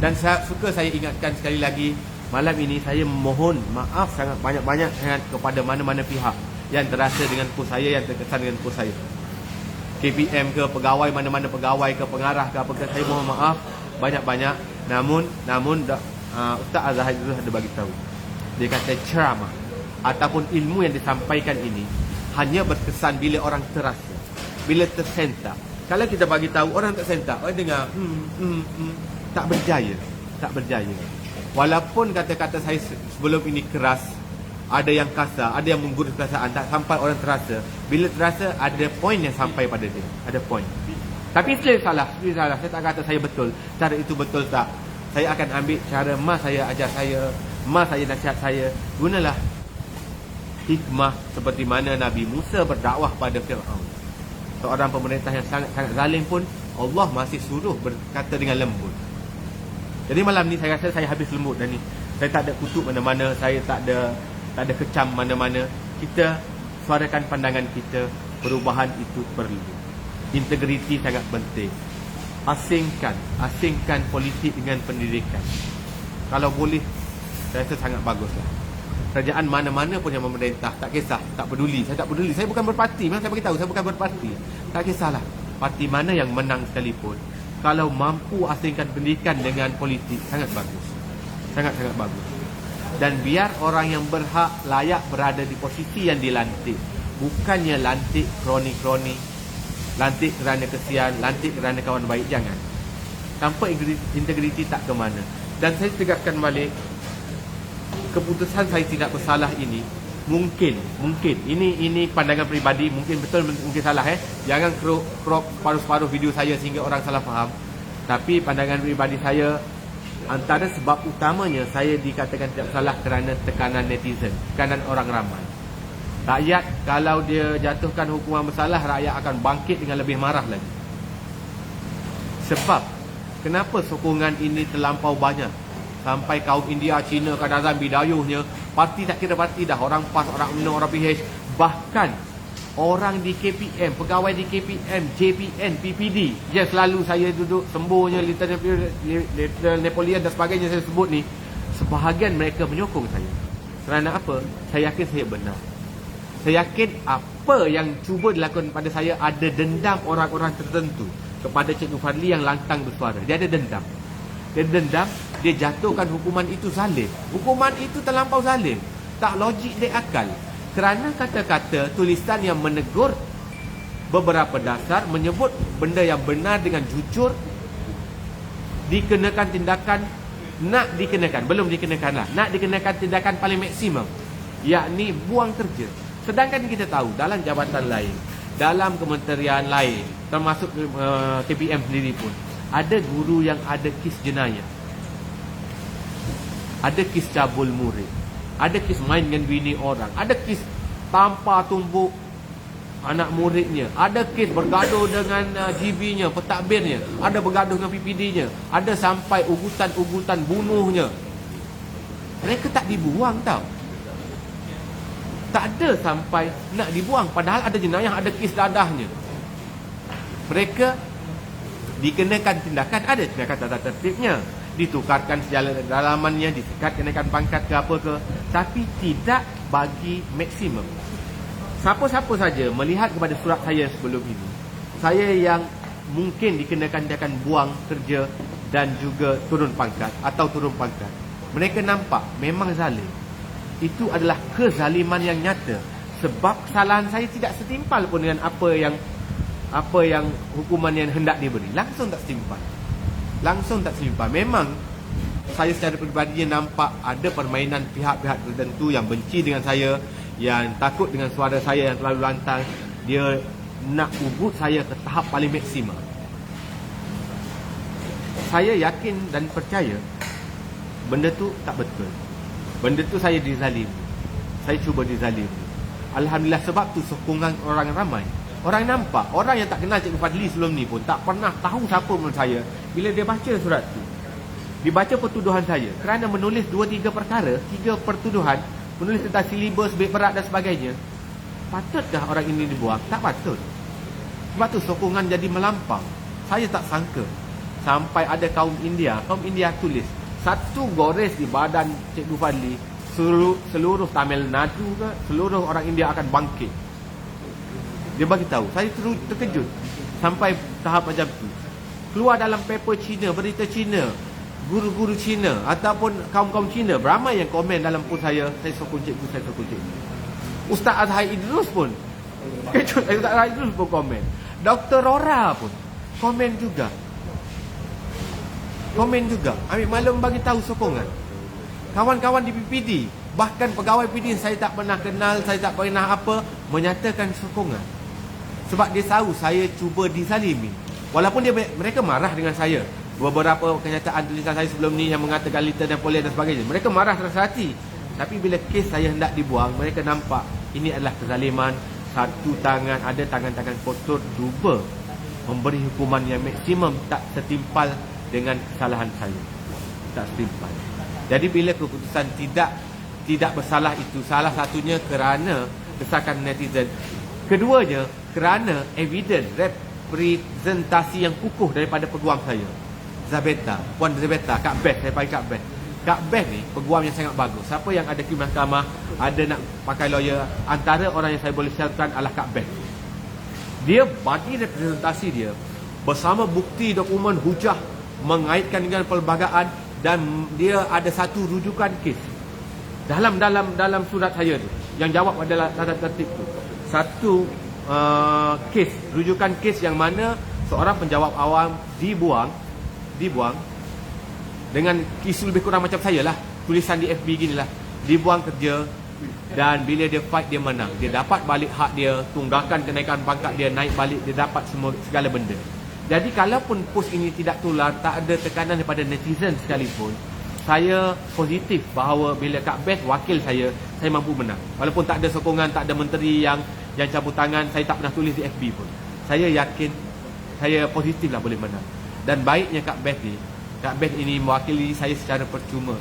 Speaker 2: Dan saya ingatkan sekali lagi, malam ini saya mohon maaf sangat banyak-banyak sangat kepada mana-mana pihak yang terasa dengan kos saya, yang terkesan dengan kos saya. KPM ke, pegawai mana-mana pegawai ke, pengarah ke apa ke, saya mohon maaf banyak-banyak. Namun Ustaz Azhar itu ada bagi tahu. Dia kata ceramah ataupun ilmu yang disampaikan ini hanya berkesan bila orang terasa, bila tersentak. Kalau kita bagi tahu orang tersentak, orang dengar tak berjaya. Walaupun kata-kata saya sebelum ini keras, ada yang kasar, ada yang menggurus perasaan, tak sampai orang terasa. Bila terasa, ada poin yang sampai pada dia. Ada poin. Tapi itu salah. Saya tak kata saya betul. Cara itu betul tak. Saya akan ambil cara mak saya ajar saya, mak saya nasihat saya. Gunalah hikmah seperti mana Nabi Musa berdakwah pada Fir'aun. Seorang pemerintah yang sangat zalim pun Allah masih suruh berkata dengan lembut. Jadi malam ni saya rasa saya habis lembut dah ni. Saya tak ada kutuk mana-mana, saya tak ada kecam mana-mana. Kita suarakan pandangan kita, perubahan itu perlu. Integriti sangat penting. Asingkan politik dengan pendidikan. Kalau boleh, saya rasa sangat baguslah. Kerajaan mana-mana pun yang memerintah, tak kisah, tak peduli. Saya tak peduli. Saya bukan berparti. Memang saya beritahu, saya bukan berparti. Tak kisahlah. Parti mana yang menang sekalipun, kalau mampu asingkan pendidikan dengan politik, sangat bagus. Sangat-sangat bagus. Dan biar orang yang berhak, layak berada di posisi yang dilantik. Bukannya lantik kroni-kroni, lantik kerana kesian, lantik kerana kawan baik. Jangan. Tanpa integriti tak ke mana. Dan saya tegaskan balik, keputusan saya tidak bersalah ini mungkin ini pandangan peribadi, mungkin betul mungkin salah. Jangan crop paruh-paruh video saya sehingga orang salah faham. Tapi pandangan peribadi saya, antara sebab utamanya saya dikatakan tidak bersalah kerana tekanan netizen, tekanan orang ramai. Rakyat kalau dia jatuhkan hukuman bersalah, rakyat akan bangkit dengan lebih marah lagi. Sebab kenapa sokongan ini terlampau banyak? Sampai kaum India, Cina, kadang-kadang bidayuhnya, parti tak kira parti dah, orang PAS, orang UMNO, orang PH, bahkan orang di KPM, pegawai di KPM, JPN, PPD yang selalu saya duduk sembuhnya, Lieutenant Napoleon dan sebagainya saya sebut ni, sebahagian mereka menyokong saya. Kerana apa? Saya yakin saya benar. Saya yakin apa yang cuba dilakukan pada saya, ada dendam orang-orang tertentu kepada Cikgu Fadli yang lantang bersuara. Dia ada dendam. Dia dendam, dia jatuhkan hukuman itu zalim. Hukuman itu terlampau zalim, tak logik di akal. Kerana kata-kata tulisan yang menegur beberapa dasar, menyebut benda yang benar dengan jujur, dikenakan tindakan, belum dikenakanlah, nak dikenakan tindakan paling maksimum, yakni buang kerja. Sedangkan kita tahu dalam jabatan lain, dalam kementerian lain, termasuk KPM sendiri pun, ada guru yang ada kes jenayah, ada kes cabul murid, ada kes main dengan bini orang, ada kes tampar tumbuk anak muridnya, ada kes bergaduh dengan GB-nya, pentadbirnya, ada bergaduh dengan PPD-nya, ada sampai ugutan-ugutan bunuhnya. Mereka tak dibuang tau. Tak ada sampai nak dibuang, padahal ada jenayah, ada kes dadahnya. Mereka dikenakan tindakan, ada tindakan tata tertibnya, ditukarkan sejalan dalamannya, disekat kenakan pangkat ke apa ke, tapi tidak bagi maksimum. Siapa-siapa saja melihat kepada surat saya sebelum ini, saya yang mungkin dikenakan tindakan buang kerja dan juga turun pangkat atau turun pangkat, mereka nampak memang zalim. Itu adalah kezaliman yang nyata, sebab kesalahan saya tidak setimpal pun dengan apa yang hukuman yang hendak diberi. Langsung tak setimpal. Memang saya secara peribadi nampak ada permainan pihak-pihak tertentu yang benci dengan saya, yang takut dengan suara saya yang terlalu lantang. Dia nak ugut saya ke tahap paling maksimal. Saya yakin dan percaya benda tu tak betul. Benda tu saya dizalimi. Saya cuba dizalimi. Alhamdulillah, sebab tu sokongan orang ramai. Orang nampak, orang yang tak kenal Cikgu Fadli sebelum ni pun tak pernah tahu siapa pun saya. Bila dia baca surat tu, dibaca pertuduhan saya kerana menulis 2-3 perkara, 3 pertuduhan, menulis tentang silibus, baik berat dan sebagainya. Patutkah orang ini dibuang? Tak patut. Sebab tu sokongan jadi melampau. Saya tak sangka sampai ada kaum India tulis satu gores di badan Cikgu Fadli, seluruh Tamil Nadu ke, seluruh orang India akan bangkit. Dia bagi tahu. Saya terkejut sampai tahap macam tu. Keluar dalam paper Cina, berita Cina, guru-guru Cina ataupun kaum-kaum Cina beramai yang komen dalam post saya sokong cikgu, saya sokong cikgu. Ustaz Azhar Idrus pun kejut. Ustaz Azhar Idrus pun komen. Dr. Rora pun komen juga. Ambil maklum bagi tahu sokongan. Kawan-kawan di PPD, bahkan pegawai PPD saya tak pernah kenal, saya tak pernah apa, menyatakan sokongan. Sebab dia tahu saya cuba dizalimi. Walaupun mereka marah dengan saya. Beberapa kenyataan tulisan saya sebelum ni yang mengatakan liter dan polis dan sebagainya, mereka marah terasa hati. Tapi bila kes saya hendak dibuang, mereka nampak ini adalah kezaliman. Satu tangan, ada tangan-tangan kotor, cuba memberi hukuman yang maksimum, tak setimpal dengan kesalahan saya. Tak setimpal. Jadi bila keputusan tidak bersalah itu, salah satunya kerana desakan netizen, keduanya kerana evidence representasi yang kukuh daripada peguam saya, Zabeta, Puan Zabeta, Kak Beth. Saya panggil Kak Beth. Kak Beth ni peguam yang sangat bagus. Siapa yang ada pergi mahkamah, ada nak pakai lawyer, antara orang yang saya boleh syaratkan adalah Kak Beth. Dia bagi representasi dia bersama bukti dokumen hujah mengaitkan dengan perlembagaan, dan dia ada satu rujukan kes dalam surat saya tu yang jawab adalah tata tertib tu. Satu kes, rujukan kes yang mana seorang penjawab awam dibuang dengan isu lebih kurang macam saya lah, tulisan di FB gini lah, dibuang kerja, dan bila dia fight dia menang, dia dapat balik hak dia, tunggakan kenaikan pangkat dia, naik balik, dia dapat segala benda. Jadi kalaupun post ini tidak tular, tak ada tekanan daripada netizen sekalipun, saya positif bahawa bila Kak Beth wakil saya mampu menang. Walaupun tak ada sokongan, tak ada menteri yang cabut tangan, saya tak pernah tulis di FB pun. Saya yakin, saya positif lah boleh menang. Dan baiknya Kak Beth ini mewakili saya secara percuma.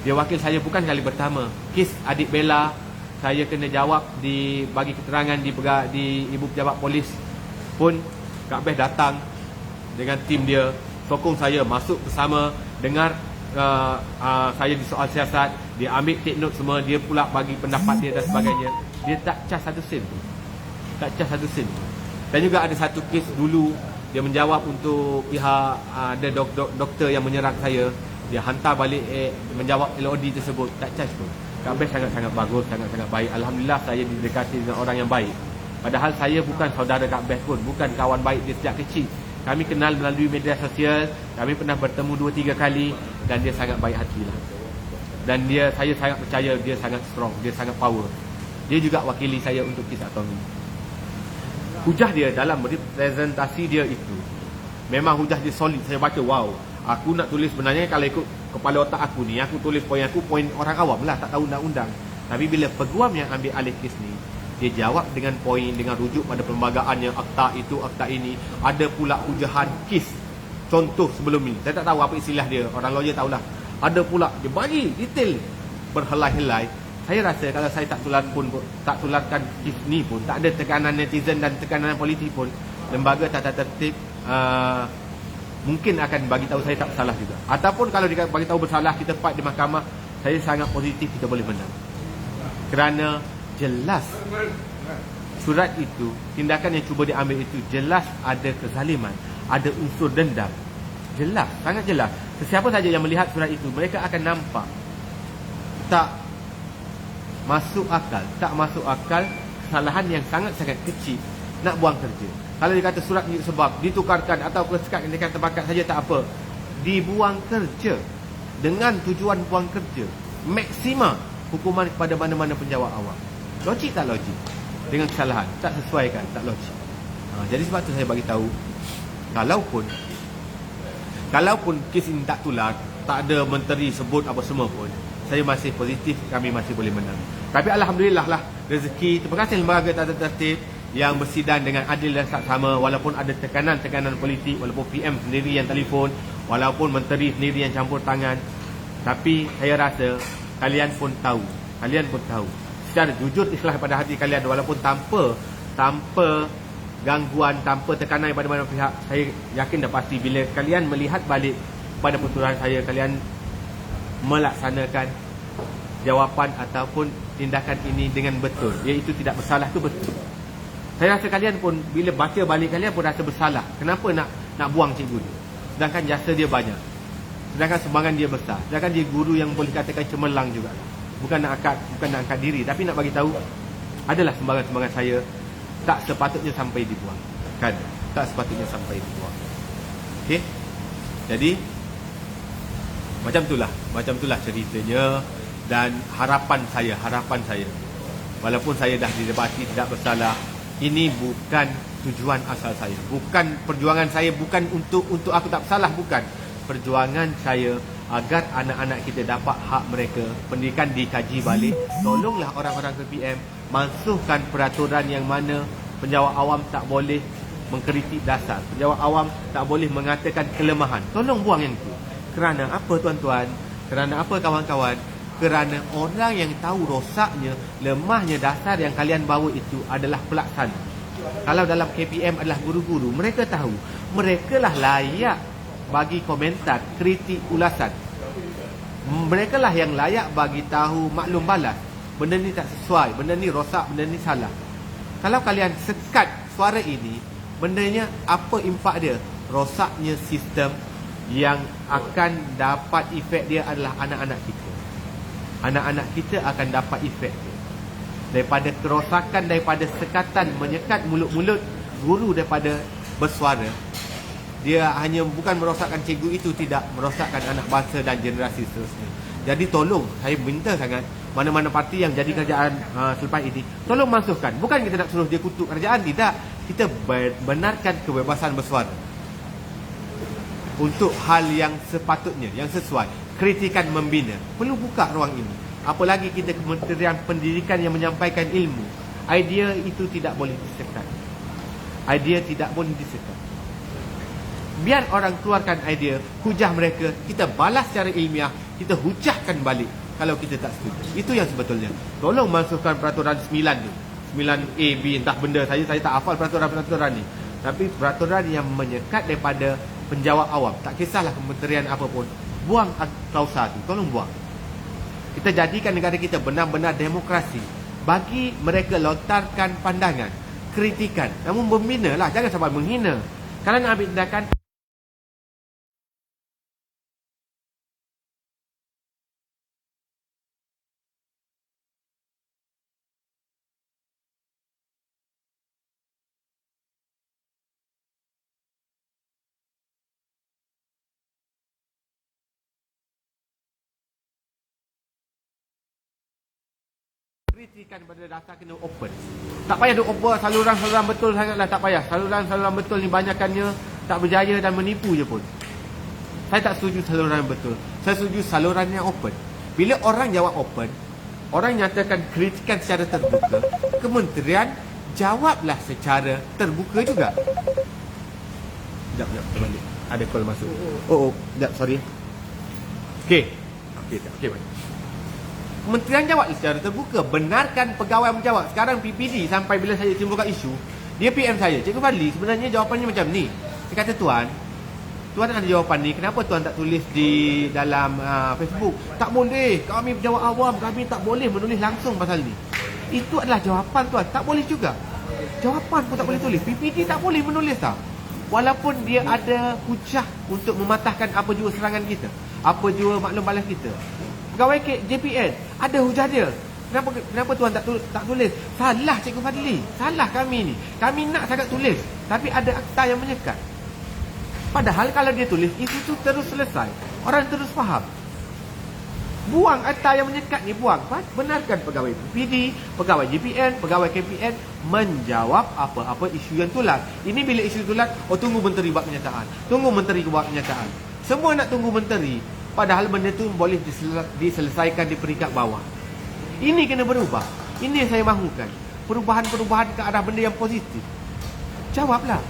Speaker 2: Dia wakil saya bukan kali pertama. Kes adik Bella, saya kena jawab, bagi keterangan di Ibu Pejabat Polis pun, Kak Beth datang dengan tim dia, sokong saya masuk bersama, dengar saya di soal siasat, dia ambil take note semua, dia pula bagi pendapat dia dan sebagainya. Dia tak cas satu sen pun. Dan juga ada satu kes dulu, dia menjawab untuk pihak ada doktor yang menyerang saya, dia hantar balik menjawab LOD tersebut, tak cas pun. Kak Beth sangat-sangat bagus, sangat-sangat baik. Alhamdulillah saya didekati dengan orang yang baik. Padahal saya bukan saudara Kak Beth pun, bukan kawan baik dia sejak kecil. Kami kenal melalui media sosial, kami pernah bertemu 2-3 kali, dan dia sangat baik hati lah. Dan saya sangat percaya dia sangat strong, dia sangat power. Dia juga wakili saya untuk kes Atomi. Hujah dia dalam representasi dia itu, memang hujah dia solid. Saya baca, wow, aku nak tulis sebenarnya kalau ikut kepala otak aku ni, aku tulis poin orang awam lah, tak tahu undang-undang. Tapi bila peguam yang ambil alih kes ni, dia jawab dengan poin, dengan rujuk pada perlembagaan yang akta itu, akta ini. Ada pula hujahan kes. Contoh sebelum ni, saya tak tahu apa istilah dia, orang lawyer tahulah. Ada pula, dia bagi detail berhelai-helai. Saya rasa kalau saya tak tularkan kes ni pun, tak ada tekanan netizen dan tekanan politik pun, lembaga tata tertib mungkin akan bagi tahu saya tak bersalah juga. Ataupun kalau dia bagi tahu bersalah, kita fight di mahkamah, saya sangat positif kita boleh menang. Kerana jelas surat itu, tindakan yang cuba diambil itu jelas ada kezaliman, ada unsur dendam. Jelas, sangat jelas. Sesiapa saja yang melihat surat itu, mereka akan nampak tak masuk akal kesalahan yang sangat-sangat kecil nak buang kerja. Kalau dia kata surat ni sebab ditukarkan atau kesekat yang terbakat saja tak apa, dibuang kerja dengan tujuan buang kerja, maksima hukuman kepada mana-mana penjawat awam. Logik tak logik? Dengan kesalahan tak sesuaikan, tak logik. Jadi sebab tu saya bagi tahu, kalaupun kes ini tak tular, tak ada menteri sebut apa semua pun, saya masih positif kami masih boleh menang. Tapi alhamdulillah lah, rezeki, terima kasih lembaga tata tertib yang bersidang dengan adil dan saksama, walaupun ada tekanan-tekanan politik, walaupun PM sendiri yang telefon, walaupun menteri sendiri yang campur tangan, tapi saya rasa kalian pun tahu secara jujur ikhlas pada hati kalian, walaupun tanpa gangguan, tanpa tekanan daripada mana pihak. Saya yakin dah pasti bila kalian melihat balik pada putusan saya, kalian melaksanakan jawapan ataupun tindakan ini dengan betul, iaitu tidak bersalah tu betul. Saya rasa kalian pun bila baca balik, kalian pun rasa bersalah. Kenapa nak buang cikgu ni? Sedangkan jasa dia banyak, sedangkan sumbangan dia besar, sedangkan dia guru yang boleh katakan cemerlang juga. Bukan nak angkat diri, tapi nak bagi tahu adalah sumbangan-sumbangan saya tak sepatutnya sampai dibuang. Kan? Tak sepatutnya sampai dibuang. Okey? Jadi macam itulah ceritanya. Dan harapan saya, walaupun saya dah didebati tidak bersalah, ini bukan tujuan asal saya. Bukan perjuangan saya, bukan untuk aku tak bersalah, bukan. Perjuangan saya agar anak-anak kita dapat hak mereka, pendidikan dikaji balik. Tolonglah orang-orang PPM masukkan peraturan yang mana penjawat awam tak boleh mengkritik dasar, penjawat awam tak boleh mengatakan kelemahan. Tolong buang yang itu. Kerana apa tuan-tuan? Kerana apa kawan-kawan? Kerana orang yang tahu rosaknya, lemahnya dasar yang kalian bawa itu adalah pelaksana. Kalau dalam KPM adalah guru-guru, mereka tahu, mereka lah layak bagi komentar, kritik, ulasan. Mereka lah yang layak bagi tahu maklum balas. Benda ni tak sesuai, benda ni rosak, benda ni salah. Kalau kalian sekat suara ini, bendanya apa impak dia? Rosaknya sistem, yang akan dapat efek dia adalah anak-anak kita. Anak-anak kita akan dapat efek dia. Daripada kerosakan, daripada sekatan menyekat mulut-mulut guru daripada bersuara, dia hanya bukan merosakkan cikgu itu, tidak, merosakkan anak bangsa dan generasi seterusnya. Jadi tolong, saya minta sangat mana-mana parti yang jadi kerajaan selepas ini, tolong masukkan. Bukan kita nak suruh dia kutuk kerajaan, tidak. Kita benarkan kebebasan bersuara untuk hal yang sepatutnya, yang sesuai. Kritikan membina, perlu buka ruang ini. Apalagi kita Kementerian Pendidikan yang menyampaikan ilmu. Idea itu tidak boleh disekat. Idea tidak boleh disekat. Biar orang keluarkan idea, hujah mereka, kita balas secara ilmiah, kita hujahkan balik kalau kita tak setuju. Itu yang sebetulnya. Tolong masukkan peraturan 9 tu. 9A, B, entah benda. Saya tak hafal peraturan-peraturan ni. Tapi peraturan yang menyekat daripada penjawat awam, tak kisahlah kementerian apapun, buang klausa tu, tolong buang. Kita jadikan negara kita benar-benar demokrasi. Bagi mereka lontarkan pandangan, kritikan, namun membina lah, jangan sampai menghina. Kalau nak ambil tindakan, kritikan pada dasar kena open. Tak payah duk open saluran-saluran betul sangatlah, tak payah. Saluran-saluran betul ni banyakannya tak berjaya dan menipu je pun. Saya tak setuju saluran betul. Saya setuju saluran yang open. Bila orang jawab open, orang nyatakan kritikan secara terbuka, kementerian jawablah secara terbuka juga. Sekejap, terbalik. Ada call masuk. Oh, sekejap, sorry. Okey, baik. Kementerian jawab secara terbuka, benarkan pegawai menjawab. Sekarang PPD sampai bila saya timbulkan isu, dia PM saya, Cikgu Fadli, sebenarnya jawapannya macam ni. Dia kata, Tuan ada jawapan ni, kenapa Tuan tak tulis di dalam Facebook? Tak boleh, kami pejabat awam, kami tak boleh menulis langsung pasal ni. Itu adalah jawapan Tuan, tak boleh juga. Jawapan pun tak boleh tulis. PPD tak boleh menulis tau. Walaupun dia ada hujah untuk mematahkan apa jua serangan kita, apa jua maklum balas kita. Pegawai JPN ada hujah dia. Kenapa Tuan tak tulis? Salah Cikgu Fadli, salah kami ni. Kami nak sangat tulis, tapi ada akta yang menyekat. Padahal kalau dia tulis, isu tu terus selesai, orang terus faham. Buang akta yang menyekat ni, buang. Benarkan pegawai PPD, pegawai JPN, pegawai KPN menjawab apa-apa isu yang tulat. Ini bila isu tulat, tunggu menteri buat kenyataan, tunggu menteri buat kenyataan. Semua nak tunggu menteri, padahal benda tu boleh diselesaikan di peringkat bawah. Ini kena berubah. Ini yang saya mahukan, perubahan-perubahan ke arah benda yang positif. Jawablah.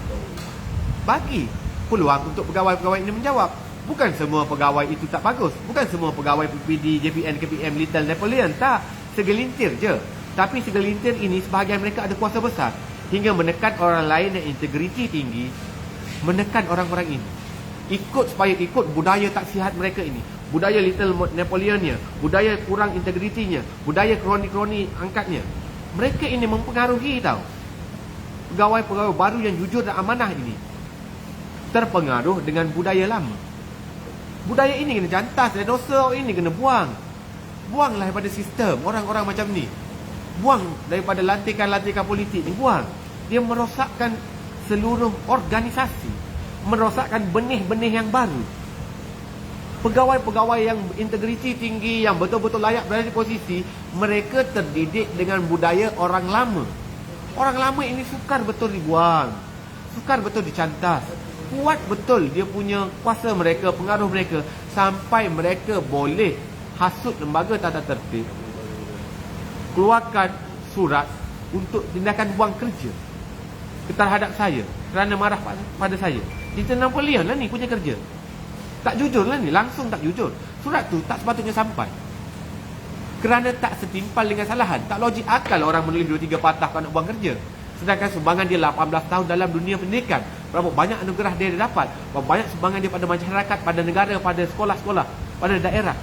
Speaker 2: Bagi peluang untuk pegawai-pegawai ini menjawab. Bukan semua pegawai itu tak bagus, bukan semua pegawai PPD, JPN, KPM Little Napoleon, tak. Segelintir je. Tapi segelintir ini sebahagian mereka ada kuasa besar hingga menekan orang lain yang integriti tinggi, menekan orang-orang ini. Supaya ikut budaya tak sihat mereka ini, budaya Little Napoleonnya, budaya kurang integritinya, budaya kroni-kroni angkatnya. Mereka ini mempengaruhi tau. Pegawai-pegawai baru yang jujur dan amanah ini terpengaruh dengan budaya lama. Budaya ini kena cantas, dan dosa ini kena buang. Buanglah daripada sistem orang-orang macam ni. Buang daripada lantikan-lantikan politik ni, buang. Dia merosakkan seluruh organisasi, merosakkan benih-benih yang baru. Pegawai-pegawai yang integriti tinggi, yang betul-betul layak berada di posisi, mereka terdidik dengan budaya orang lama. Orang lama ini sukar betul dibuang, sukar betul dicantas. Kuat betul dia punya kuasa mereka, pengaruh mereka, sampai mereka boleh hasut lembaga tata tertib, keluarkan surat untuk tindakan buang kerja terhadap saya kerana marah pada saya. Little Napoleon lah ni punya kerja. Tak jujur lah ni, langsung tak jujur. Surat tu tak sepatutnya sampai kerana tak setimpal dengan salahan. Tak logik akal orang menulis 2-3 patah kalau nak buang kerja. Sedangkan sumbangan dia 18 tahun dalam dunia pendidikan. Berapa banyak anugerah dia dapat, berapa banyak sumbangan dia pada masyarakat, pada negara, pada sekolah-sekolah, pada daerah.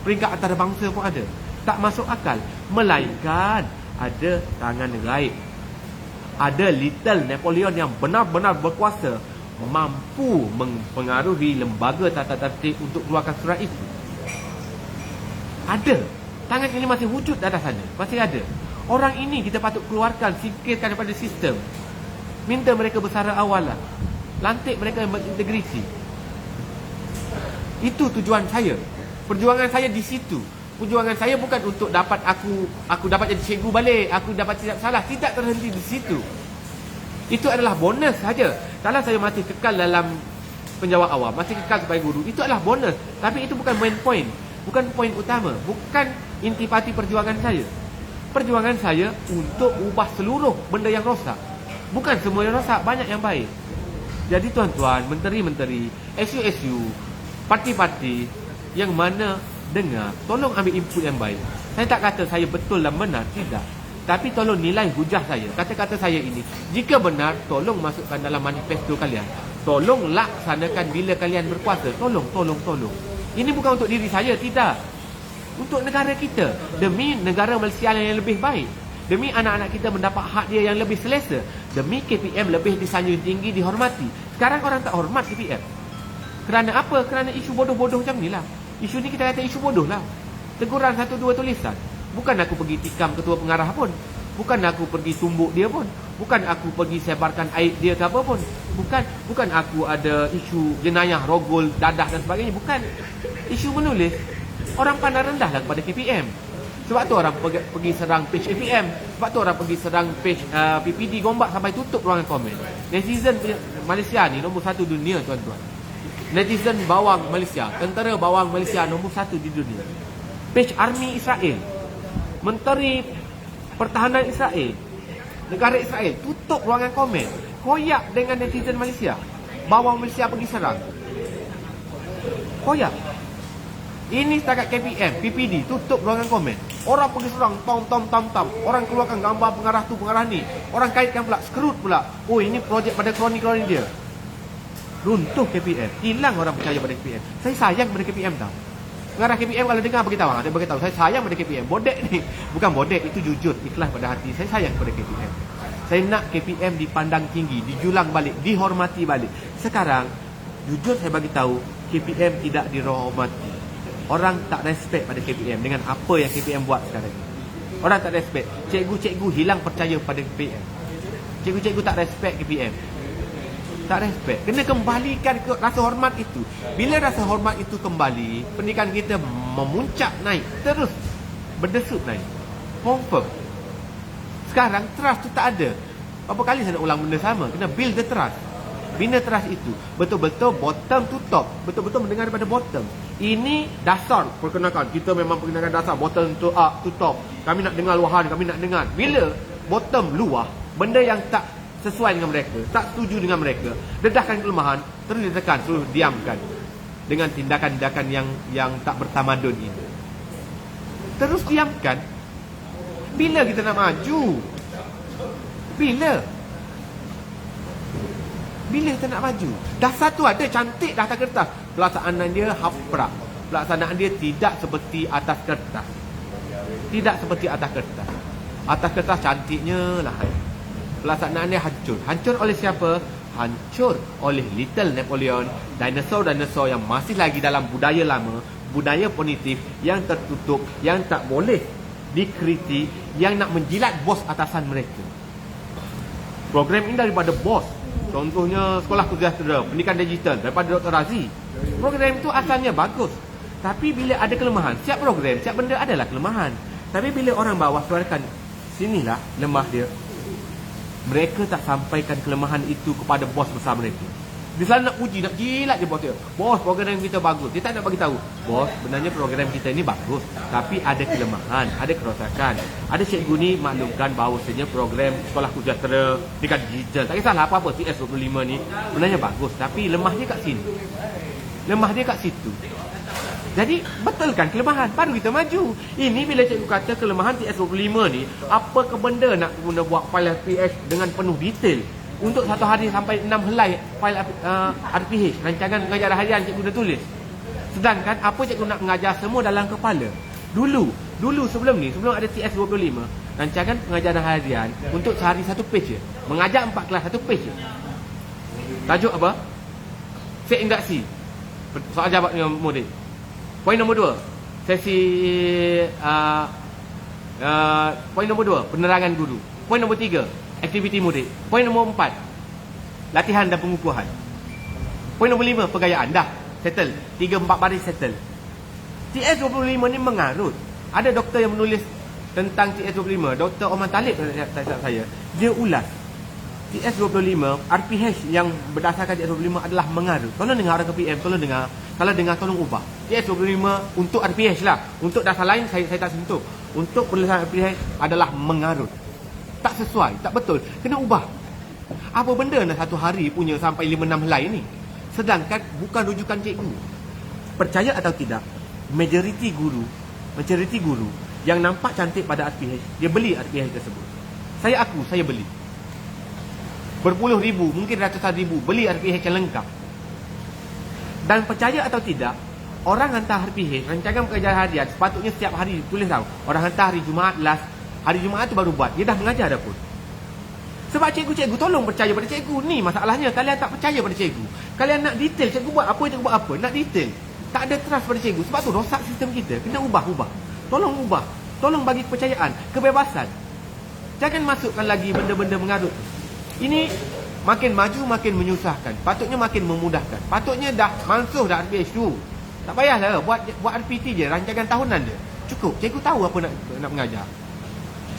Speaker 2: Peringkat antarabangsa pun ada. Tak masuk akal. Melainkan ada tangan gaib, ada Little Napoleon yang benar-benar berkuasa, mampu mempengaruhi lembaga tata tertib untuk keluarkan surat itu. Ada. Tangan ini masih wujud di atas sana, masih ada. Orang ini kita patut keluarkan, singkirkan daripada sistem. Minta mereka bersara awal lah. Lantik mereka yang berintegriti. Itu tujuan saya. Perjuangan saya di situ. Perjuangan saya bukan untuk dapat aku dapat jadi cikgu balik, aku dapat tidak salah. Tidak terhenti di situ. Itu adalah bonus saja. Kalau saya masih kekal dalam penjawat awam, masih kekal sebagai guru, itu adalah bonus. Tapi itu bukan main point, bukan poin utama, bukan intipati perjuangan saya. Perjuangan saya untuk ubah seluruh benda yang rosak. Bukan semua yang rosak, banyak yang baik. Jadi tuan-tuan, menteri-menteri, SU-SU, parti-parti yang mana dengar, tolong ambil input yang baik. Saya tak kata saya betul dan benar, tidak. Tapi tolong nilai hujah saya, kata-kata saya ini. Jika benar, tolong masukkan dalam manifesto kalian. Tolong laksanakan bila kalian berkuasa. Tolong. Ini bukan untuk diri saya, tidak. Untuk negara kita, demi negara Malaysia yang lebih baik, demi anak-anak kita mendapat hak dia yang lebih selesa, demi KPM lebih disanjung tinggi, dihormati. Sekarang orang tak hormat KPM. Kerana apa? Kerana isu bodoh-bodoh macam ni lah. Isu ni kita kata isu bodoh lah. Teguran 1-2 tulisan. Bukan aku pergi tikam ketua pengarah pun, bukan aku pergi tumbuk dia pun, bukan aku pergi sebarkan aib dia ke apa pun, bukan aku ada isu jenayah, rogol, dadah dan sebagainya. Bukan. Isu menulis, orang pandang rendah lah kepada KPM. Sebab tu orang pergi serang page KPM. Sebab tu orang pergi serang page PPD Gombak sampai tutup ruangan komen. Netizen Malaysia ni nombor 1 dunia, tuan-tuan. Netizen bawang Malaysia, tentera bawang Malaysia nombor 1 di dunia. Page Army Israel, Menteri Pertahanan Israel, negara Israel, tutup ruangan komen. Koyak dengan netizen Malaysia. Bawang Malaysia pergi serang. Koyak. Ini setakat KPM, PPD, tutup ruangan komen. Orang pergi serang, tom. Orang keluarkan gambar pengarah tu, pengarah ni. Orang kaitkan pula, skrut pula. Oh, ini projek pada kroni-kroni dia. Runtuh KPM. Hilang orang percaya pada KPM. Saya sayang pada KPM tau. Pengarah KPM kalau dengar beritahu, saya beritahu, saya sayang pada KPM. Bodek ni, bukan bodek, itu jujur, ikhlas pada hati. Saya sayang pada KPM. Saya nak KPM dipandang tinggi, dijulang balik, dihormati balik. Sekarang, jujur saya bagi tahu, KPM tidak dihormati. Orang tak respect pada KPM dengan apa yang KPM buat sekarang ni. Orang tak respect. Cikgu-cikgu hilang percaya pada KPM. Cikgu-cikgu tak respect KPM. Tak respect. Kena kembalikan ke rasa hormat itu. Bila rasa hormat itu kembali, pendidikan kita memuncak naik, terus berdesut naik. Confirm. Sekarang trust tu tak ada. Berapa kali saya nak ulang benda sama? Kena build the trust. Bina trust itu betul-betul bottom to top. Betul-betul mendengar daripada bottom. Ini dasar perkenalkan. Kita memang perkenalkan dasar bottom to up to top. Kami nak dengar luahan, kami nak dengar. Bila bottom luah, benda yang tak sesuai dengan mereka, tak setuju dengan mereka, dedahkan kelemahan, terus ditekan, terus diamkan dengan tindakan-tindakan yang tak bertamadun ini. Terus diamkan. Bila kita nak maju? Bila kita nak maju? Dasar tu ada, cantik dah atas kertas. Pelaksanaan dia haprak. Pelaksanaan dia tidak seperti atas kertas. Tidak seperti atas kertas. Atas kertas cantiknya lah. Pelaksanaannya hancur. Hancur oleh siapa? Hancur oleh Little Napoleon. Dinosaur-dinosaur yang masih lagi dalam budaya lama, budaya punitif yang tertutup, yang tak boleh dikritik, yang nak menjilat bos atasan mereka. Program ini daripada bos. Contohnya Sekolah Sejahtera, Pendidikan Digital daripada Dr. Razi. Program itu asalnya bagus. Tapi bila ada kelemahan, setiap program, setiap benda adalah kelemahan. Tapi bila orang bawah suarakan, sinilah lemah dia, mereka tak sampaikan kelemahan itu kepada bos besar mereka. Dia selalu nak puji, nak jilat je bos dia. Bos, program kita bagus. Dia tak nak bagi tahu, bos, sebenarnya program kita ni bagus, tapi ada kelemahan, ada kerosakan. Ada cikgu ni maklumkan bahawasanya program Sekolah Sejahtera dekat digital, tak kisahlah apa-apa, TS25 ni sebenarnya bagus, tapi lemah dia kat sini. Lemah dia kat situ. Jadi betulkan kelemahan, baru kita maju. Ini bila cikgu kata kelemahan TS25 ni, apa ke benda nak guna buat file RPH dengan penuh detail untuk satu hari sampai 6 helai file RPH, rancangan pengajaran harian cikgu dah tulis. Sedangkan apa cikgu nak mengajar semua dalam kepala. Dulu sebelum ni, sebelum ada TS25, rancangan pengajaran harian untuk sehari satu page je. Mengajar 4 kelas satu page je. Tajuk apa? Set induksi. Soal jawab dengan murid. Poin nombor 2, sesi poin nombor 2, penerangan guru. Poin nombor 3, aktiviti murid. Poin nombor 4, latihan dan pengukuhan. Poin nombor 5, pergayaan. Dah, settle. 3-4 baris settle. TS25 ni mengarut. Ada doktor yang menulis tentang TS25, Dr. Omar Talib saya. Dia ulas TS25, RPH yang berdasarkan TS25 adalah mengarut. Tolong dengar orang KPM, tolong dengar. Kalau dengar, tolong ubah. TS25 untuk RPH lah. Untuk dasar lain, saya tak sentuh. Untuk penulisan RPH adalah mengarut. Tak sesuai, tak betul. Kena ubah. Apa benda nak satu hari punya sampai 5-6 helai ni? Sedangkan bukan rujukan cikgu. Percaya atau tidak, majoriti guru yang nampak cantik pada RPH, dia beli RPH tersebut. Saya beli. Berpuluh ribu, mungkin ratusan ribu beli RPH yang lengkap. Dan percaya atau tidak, orang hantar RPH, rancangan pengajaran harian, sepatutnya setiap hari tulis tahu. Orang hantar hari Jumaat last, hari Jumaat tu baru buat. Dia dah mengajar dah pun. Sebab cikgu-cikgu tolong percaya pada cikgu. Ni masalahnya, kalian tak percaya pada cikgu. Kalian nak detail, cikgu buat apa, nak detail. Tak ada trust pada cikgu. Sebab tu rosak sistem kita. Kena ubah. Tolong ubah. Tolong bagi kepercayaan, kebebasan. Jangan masukkan lagi benda-benda mengarut. Ini makin maju makin menyusahkan. Patutnya makin memudahkan. Patutnya dah mansuh dah RPH tu. Tak payahlah buat RPT je, rancangan tahunan je. Cukup. Cikgu tahu apa nak mengajar.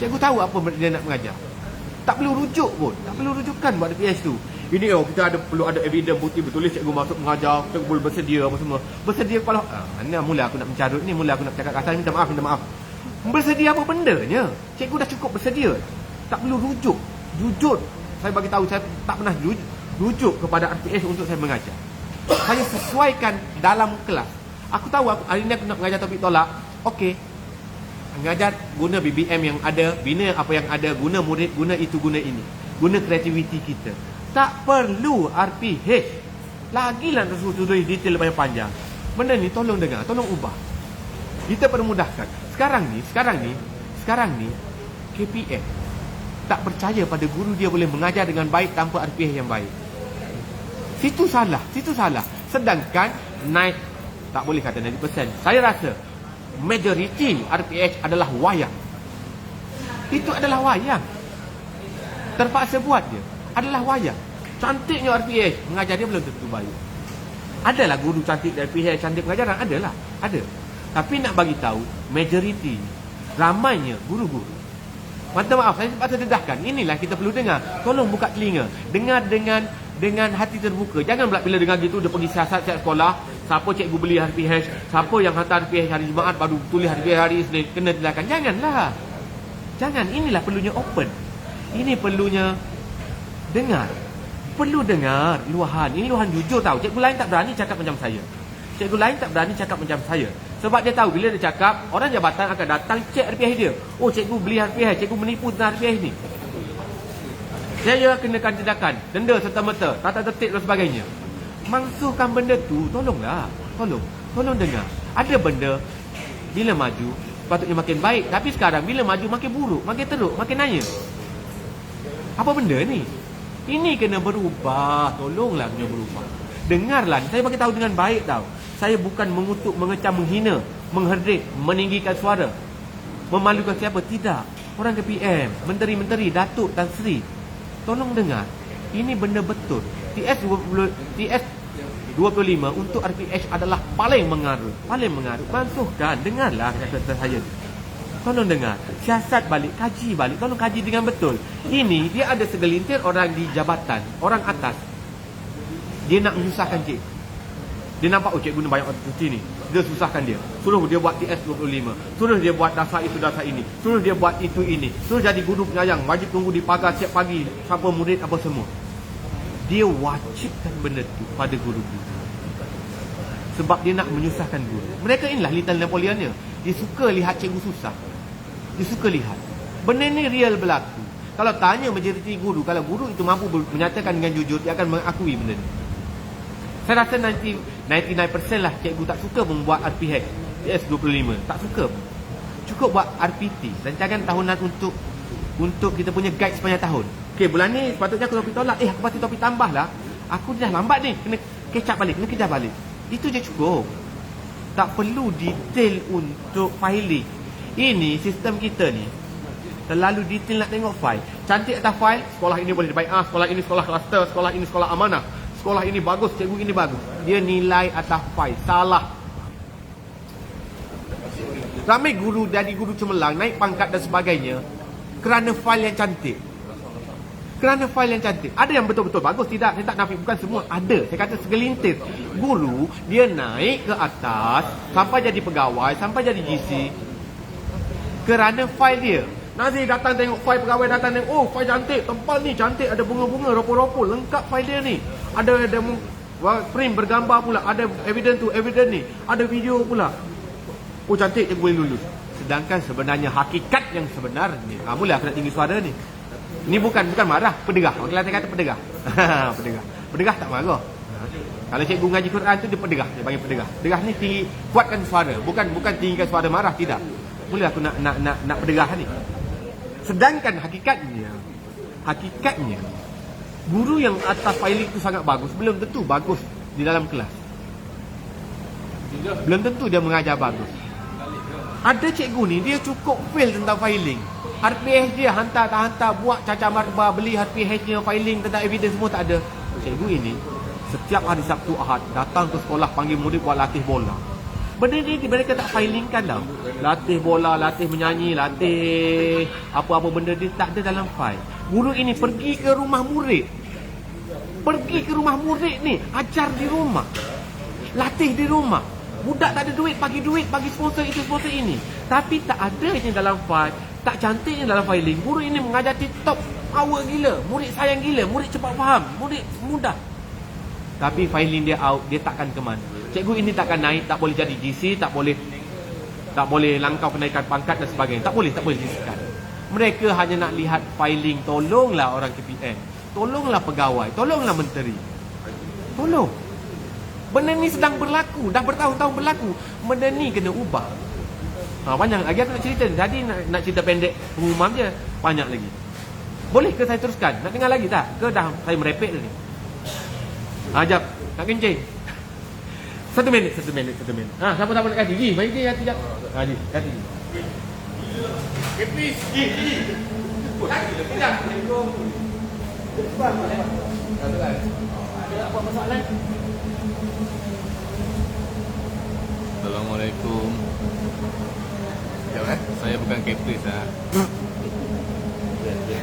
Speaker 2: Cikgu tahu apa dia nak mengajar. Tak perlu rujuk pun. Tak perlu rujukan buat RPH tu. Ini kita perlu ada evidence bukti bertulis cikgu masuk mengajar, cikgu boleh bersedia apa semua. Bersedia kalau mana mula aku nak mencarut ni, mula aku nak cakap kasar, minta maaf. Bersedia apa bendanya? Cikgu dah cukup bersedia. Tak perlu rujuk. Jujur. Saya bagi tahu, saya tak pernah rujuk kepada RPH untuk saya mengajar. Saya sesuaikan dalam kelas. Aku tahu hari ni aku nak mengajar topik tolak. Okey. Mengajar guna BBM yang ada, bina apa yang ada, guna murid, guna itu, guna ini. Guna kreativiti kita. Tak perlu RPH. Lagilah tulis detail banyak panjang. Benda ni tolong dengar, tolong ubah. Kita permudahkan. Sekarang ni KPM tak percaya pada guru dia boleh mengajar dengan baik tanpa RPH yang baik. Situ salah. Sedangkan tak boleh kata 90%. Saya rasa majoriti RPH adalah wayang. Itu adalah wayang. Terpaksa buat dia. Adalah wayang. Cantiknya RPH, mengajar dia belum tentu baik. Adalah guru cantik dari RPH, cantik pengajaran, ada. Tapi nak bagi tahu, majoriti, ramainya guru-guru. Minta maaf, saya terpaksa dedahkan. Inilah kita perlu dengar. Tolong buka telinga. Dengar dengan hati terbuka. Jangan pula bila dengar gitu, dia pergi siasat sekolah. Siapa cikgu beli RPH, siapa yang hantar RPH hari Jumaat, baru tulis RPH hari Isnin, kena tidakkan. Janganlah. Jangan, inilah perlunya open. Ini perlunya dengar. Perlu dengar luahan. Ini luahan jujur tahu. Cikgu lain tak berani cakap macam saya. Sebab dia tahu bila dia cakap, orang jabatan akan datang cek RPH dia. Oh, cikgu beli RPH, cikgu menipu tentang RPH ni. Saya kenakan tindakan, denda serta-merta, tata tertib dan sebagainya. Mansuhkan benda tu, tolonglah. Tolong dengar. Ada benda bila maju patutnya makin baik, tapi sekarang bila maju makin buruk, makin teruk, makin naya. Apa benda ni? Ini kena berubah. Tolonglah kena berubah. Dengarlah, saya bagi tahu dengan baik tahu. Saya bukan mengutuk, mengecam, menghina, mengherdik, meninggikan suara, memalukan siapa, tidak. Orang KPM, menteri-menteri, datuk dan seri, tolong dengar. Ini benda betul. TS25 untuk RPH adalah paling mengaruh. Mansuhkan, dengarlah kata saya. Tolong dengar. Siasat balik, kaji balik. Tolong kaji dengan betul. Ini dia ada segelintir orang di jabatan, orang atas. Dia nak menyusahkan cikgu. Dia nampak, oh cikgu ni banyak orang cuti ni, dia susahkan dia. Suruh dia buat TS25. Suruh dia buat dasar itu, dasar ini. Suruh dia buat itu, ini. Suruh jadi guru penyayang, wajib tunggu di pagar setiap pagi, siapa murid apa semua. Dia wajibkan benda tu pada guru-guru. Sebab dia nak menyusahkan guru. Mereka inilah Little Napoleonnya. Dia suka lihat cikgu susah. Dia suka lihat. Benda ni real berlaku. Kalau tanya majoriti guru, kalau guru itu mampu menyatakan dengan jujur, dia akan mengakui benda ni. Saya rasa 99% lah cikgu tak suka membuat RPH TS25. Tak suka. Cukup buat RPT, rancangan tahunan untuk kita punya guide sepanjang tahun. Okey, bulan ni sepatutnya aku topik tolak. Aku pasti topik tambah lah. Aku dah lambat ni, kena catch up balik, kena kejar balik. Itu je cukup. Tak perlu detail untuk filing. Ini sistem kita ni terlalu detail nak tengok file. Cantik atas file, sekolah ini boleh dibaik. Sekolah ini sekolah kluster, sekolah ini sekolah amanah. Sekolah ini bagus, cikgu ini bagus. Dia nilai atas file. Salah. Ramai guru jadi guru cemerlang, naik pangkat dan sebagainya kerana file yang cantik. Ada yang betul-betul bagus, tidak. Saya tak nafi, bukan semua. Ada. Saya kata segelintir. Guru, dia naik ke atas sampai jadi pegawai, sampai jadi GC kerana file dia. Nazir datang tengok file pegawai, datang tengok, oh file cantik, tebal ni cantik, ada bunga-bunga, ropo-ropo, lengkap file dia ni. Ada print bergambar pula, ada evidence tu, evidence ni, ada video pula. Oh cantik, dia boleh lulus. Sedangkan sebenarnya hakikat yang sebenarnya, mula aku nak tinggi suara ni. Ni bukan marah, pedegah. Orang Kelantan kata pedegah. Pedegah tak marah. Kalau cikgu ngaji Quran tu dia pedegah, dia panggil pedegah. Pedegah ni tinggi, kuatkan suara, bukan tinggikan suara marah, tidak. Mula aku nak pedegah ni. Sedangkan hakikatnya guru yang atas filing tu sangat bagus, belum tentu bagus di dalam kelas. Belum tentu dia mengajar bagus. Ada cikgu ni dia cukup fail tentang filing. RPH dia hantar tak hantar, buat cacar marba, beli RPH-nya, filing tentang evidence semua tak ada. Cikgu ini setiap hari Sabtu Ahad datang ke sekolah panggil murid buat latih bola. Benda ni mereka tak filingkan tau. Latih bola, latih menyanyi, latih apa-apa benda dia tak ada dalam file. Guru ini pergi ke rumah murid. Ni, ajar di rumah. Latih di rumah. Budak tak ada duit, bagi sponsor itu, sponsor ini. Tapi tak adanya dalam file, tak cantiknya dalam filing. Guru ini mengajar TikTok power gila. Murid sayang gila, murid cepat faham, murid mudah. Tapi filing dia out, dia takkan ke mana. Cikgu ini takkan naik, tak boleh jadi GC, tak boleh langkah kenaikan pangkat dan sebagainya. Tak boleh disikat. Mereka hanya nak lihat filing. Tolonglah orang KPM, tolonglah pegawai, tolonglah menteri. Tolong. Benda ni sedang berlaku, dah bertahun-tahun berlaku. Benda ni kena ubah. Banyak lagi aku nak cerita. Jadi nak cerita pendek pengumuman je. Banyak lagi. Boleh ke saya teruskan? Nak dengar lagi tak? Ke dah saya merepek dah ni? Jap, nak kencing. Satu minit. Siapa nak kasi? Gi, mari Gi, hati jap. Gi, hati. Please, Gi. Kejap. Ada apa masalah?
Speaker 3: Assalamualaikum. Saya bukan Caprice lah.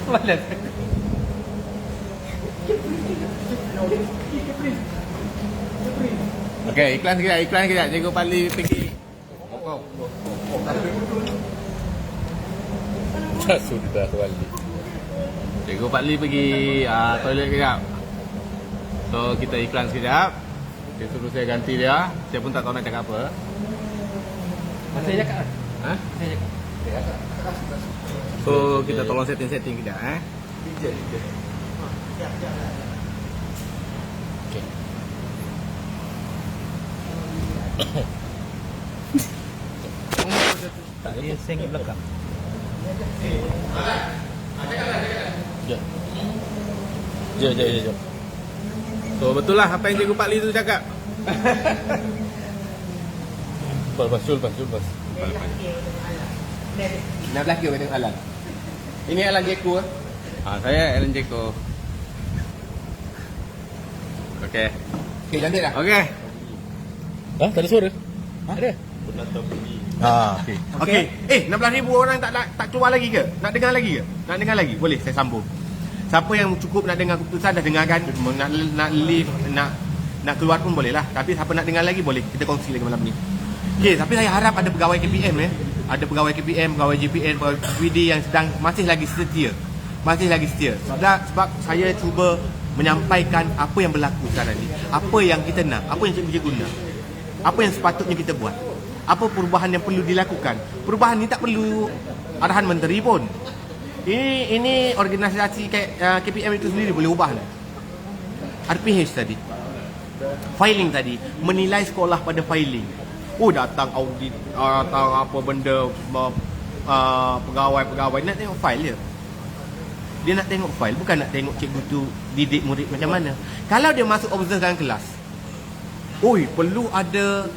Speaker 2: Mana?
Speaker 3: Okey, iklan sekejap. Cikgu Pali pergi. Sudah Wali. Cikgu Pali pergi toilet sekejap. So kita iklan sekejap. Dia suruh saya ganti dia. Saya pun tak tahu nak cakap apa.
Speaker 2: Saya cakap.
Speaker 3: Saya cakap. So kita tolong setting kejap Okay.
Speaker 4: Tak dia sengit belakang.
Speaker 3: Jom. So betul lah apa yang Cikgu Pak Lee tu cakap. Lepas.
Speaker 2: Nak belakang ke dengan Alan? Ini Alan Jeko.
Speaker 3: Saya Alan Jeko. Okey.
Speaker 2: Okey, cantik dah.
Speaker 3: Okey. Tak ada suara? Ada.
Speaker 4: Okey.
Speaker 2: Okey. 16,000 orang tak keluar lagi ke? Nak dengar lagi ke? Nak dengar lagi? Boleh saya sambung. Siapa yang cukup nak dengar keputusan dah dengarkan. Nak leave, nak keluar pun boleh lah. Tapi siapa nak dengar lagi boleh. Kita kongsi lagi malam ni. Okey, tapi saya harap ada pegawai KPM Ada pegawai KPM, pegawai JPN, pegawai PD yang sedang masih lagi setia. Sebab saya cuba menyampaikan apa yang berlaku sekarang ni. Apa yang kita nak, apa yang cikgu-cikgu nak. Apa yang sepatutnya kita buat. Apa perubahan yang perlu dilakukan. Perubahan ni tak perlu arahan menteri pun. Ini organisasi KPM itu sendiri boleh ubah. RPH tadi, filing tadi, menilai sekolah pada filing. Datang audit, datang apa benda, pegawai nak tengok file dia. Dia nak tengok file, bukan nak tengok cikgu tu didik murid macam mana. Kalau dia masuk observe dalam kelas, perlu ada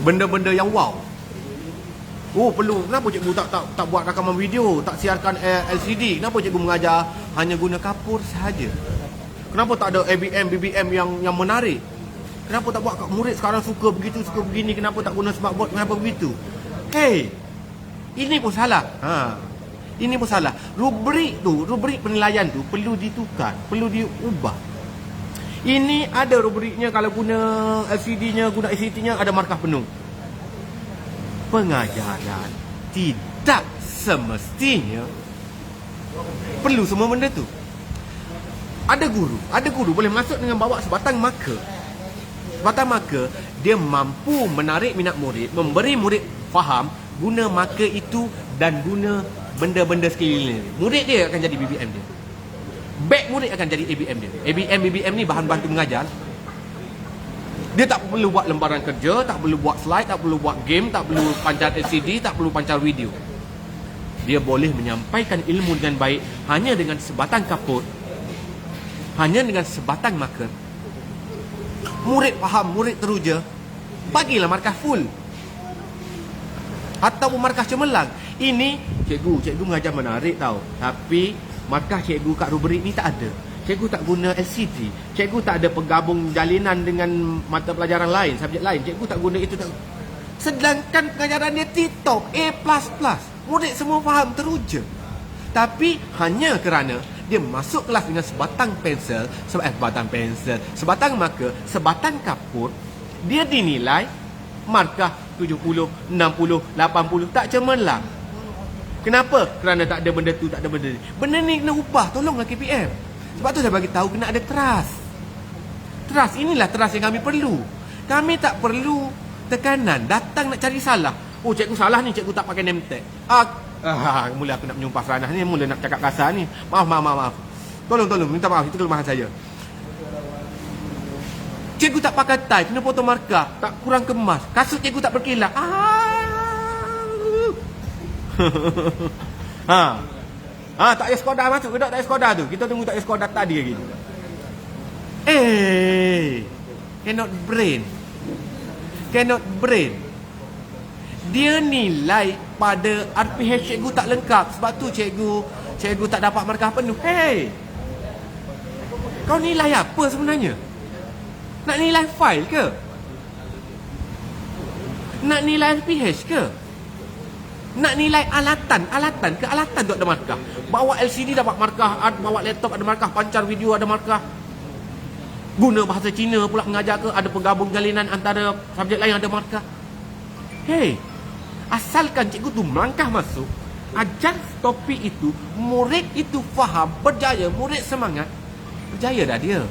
Speaker 2: benda-benda yang wow. Perlu. Kenapa cikgu tak buat rakaman video, tak siarkan LCD? Kenapa cikgu mengajar hanya guna kapur sahaja? Kenapa tak ada ABM, BBM yang menarik? Kenapa tak buat murid sekarang suka begitu, suka begini? Kenapa tak guna smartboard? Kenapa begitu? Ini pun salah. Ini pun salah. Rubrik penilaian tu perlu ditukar, perlu diubah. Ini ada rubriknya, kalau guna LCD-nya, guna ICT-nya ada markah penuh. Pengajaran tidak semestinya perlu semua benda tu. Ada guru boleh masuk dengan bawa sebatang marker. Dia mampu menarik minat murid, memberi murid faham, guna marker itu dan guna benda-benda sekeliling. Murid dia akan jadi BBM dia. Beg murid akan jadi ABM dia. ABM, BBM ni bahan bantu mengajar. Dia tak perlu buat lembaran kerja, tak perlu buat slide, tak perlu buat game, tak perlu pancar LCD, tak perlu pancar video. Dia boleh menyampaikan ilmu dengan baik hanya dengan sebatang kapur, hanya dengan sebatang marker. Murid faham, murid teruja, bagilah markah full ataupun markah cemerlang. Ini cikgu mengajar menarik tau, tapi markah cikgu kat rubrik ni tak ada. Cikgu tak guna LCD, cikgu tak ada penggabung jalinan dengan mata pelajaran lain, subjek lain. Cikgu tak guna itu, sedangkan pengajaran dia tip-top, A++. Murid semua faham, teruja. Tapi hanya kerana dia masuk kelas dengan sebatang pensel, sebatang marker, sebatang kapur, dia dinilai markah 70, 60, 80, tak cemerlang. Kenapa? Kerana tak ada benda tu, tak ada benda ni. Benda ni kena ubah, tolonglah KPM. Sebab tu saya bagi tahu kena ada trust. Inilah trust yang kami perlu. Kami tak perlu tekanan, datang nak cari salah. Cikgu salah ni, cikgu tak pakai name tag. Mula aku nak menyumpah seranah ni, mula nak cakap kasar ni. Maaf. Tolong, minta maaf, itu kelemahan saya. Cikgu tak pakai tie, kena potong markah, tak kurang kemas. Kasut cikgu tak berkilat. Tak payah Skoda masuk ke tak payah Skoda tu. Kita tunggu tak payah Skoda tadi lagi. Cannot brain. Dia nilai pada RPH cikgu tak lengkap. Sebab tu cikgu tak dapat markah penuh. Kau nilai apa sebenarnya? Nak nilai file ke? Nak nilai RPH ke? Nak nilai alatan ke? Alatan tu ada markah. Bawa LCD dapat markah, bawa laptop ada markah, pancar video ada markah. Guna bahasa Cina pula mengajar ke, ada penggabung jalinan antara subjek lain ada markah. Asalkan cikgu tu melangkah masuk, ajar topik itu, murid itu faham, berjaya, murid semangat, berjaya dah dia.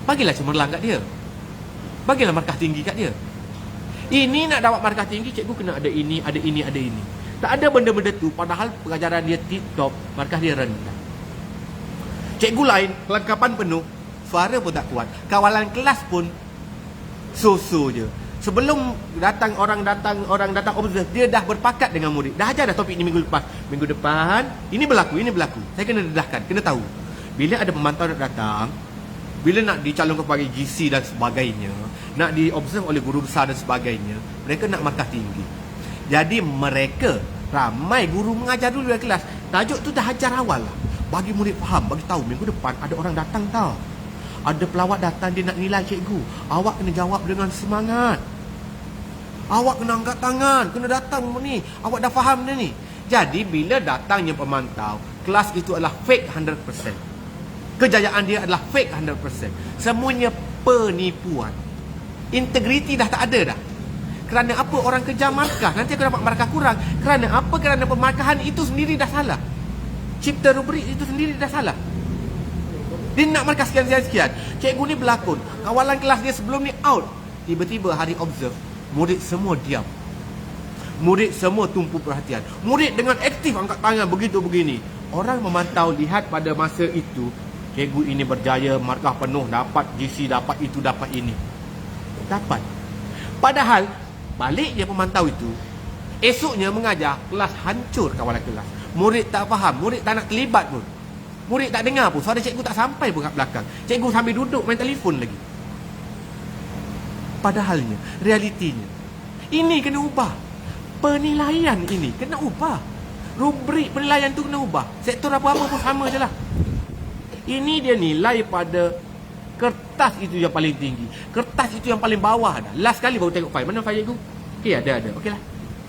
Speaker 2: Bagilah cemerlang kat dia. Bagilah markah tinggi kat dia. Ini nak dapat markah tinggi, cikgu kena ada ini, ada ini, ada ini. Tak ada benda-benda tu, padahal pengajaran dia tip-top, markah dia rendah. Cikgu lain, kelengkapan penuh, suara pun tak kuat. Kawalan kelas pun so-so je. Sebelum orang datang observe, dia dah berpakat dengan murid. Dah ajar dah topik ni minggu lepas. Minggu depan, ini berlaku. Saya kena dedahkan, kena tahu. Bila ada pemantau nak datang, bila nak dicalonkan sebagai GC dan sebagainya, nak diobserve oleh guru besar dan sebagainya, mereka nak markah tinggi. Jadi mereka, ramai guru mengajar dulu dalam kelas. Tajuk tu dah ajar awal lah. Bagi murid faham, bagi tahu minggu depan ada orang datang tau. Ada pelawat datang, dia nak nilai cikgu. Awak kena jawab dengan semangat. Awak kena angkat tangan, kena datang ni. Awak dah faham dah ni. Jadi bila datangnya pemantau, kelas itu adalah fake 100%. Kejayaan dia adalah fake 100%. Semuanya penipuan. Integriti dah tak ada dah. Kerana apa orang kejar markah? Nanti aku dapat markah kurang. Kerana apa? Kerana pemarkahan itu sendiri dah salah. Cipta rubrik itu sendiri dah salah. Dia nak markah sekian. Cikgu ni berlakon, kawalan kelas dia sebelum ni out. Tiba-tiba hari observe, murid semua diam. Murid semua tumpu perhatian. Murid dengan aktif angkat tangan begitu begini. Orang memantau lihat pada masa itu, cikgu ini berjaya, markah penuh, dapat GC, dapat itu, dapat ini. Dapat. Padahal balik dia pemantau itu, esoknya mengajar, kelas hancur kawalan kelas. Murid tak faham, murid tak nak terlibat pun. Murid tak dengar pun, suara cikgu tak sampai pun kat belakang. Cikgu sambil duduk main telefon lagi. Padahalnya, realitinya, ini kena ubah. Penilaian ini kena ubah. Rubrik penilaian tu kena ubah. Sektor apa-apa pun sama je lah. Ini dia nilai pada kertas itu yang paling tinggi. Kertas itu yang paling bawah dah. Last kali baru tengok file. Mana file cikgu? Okey, ada. Okey lah.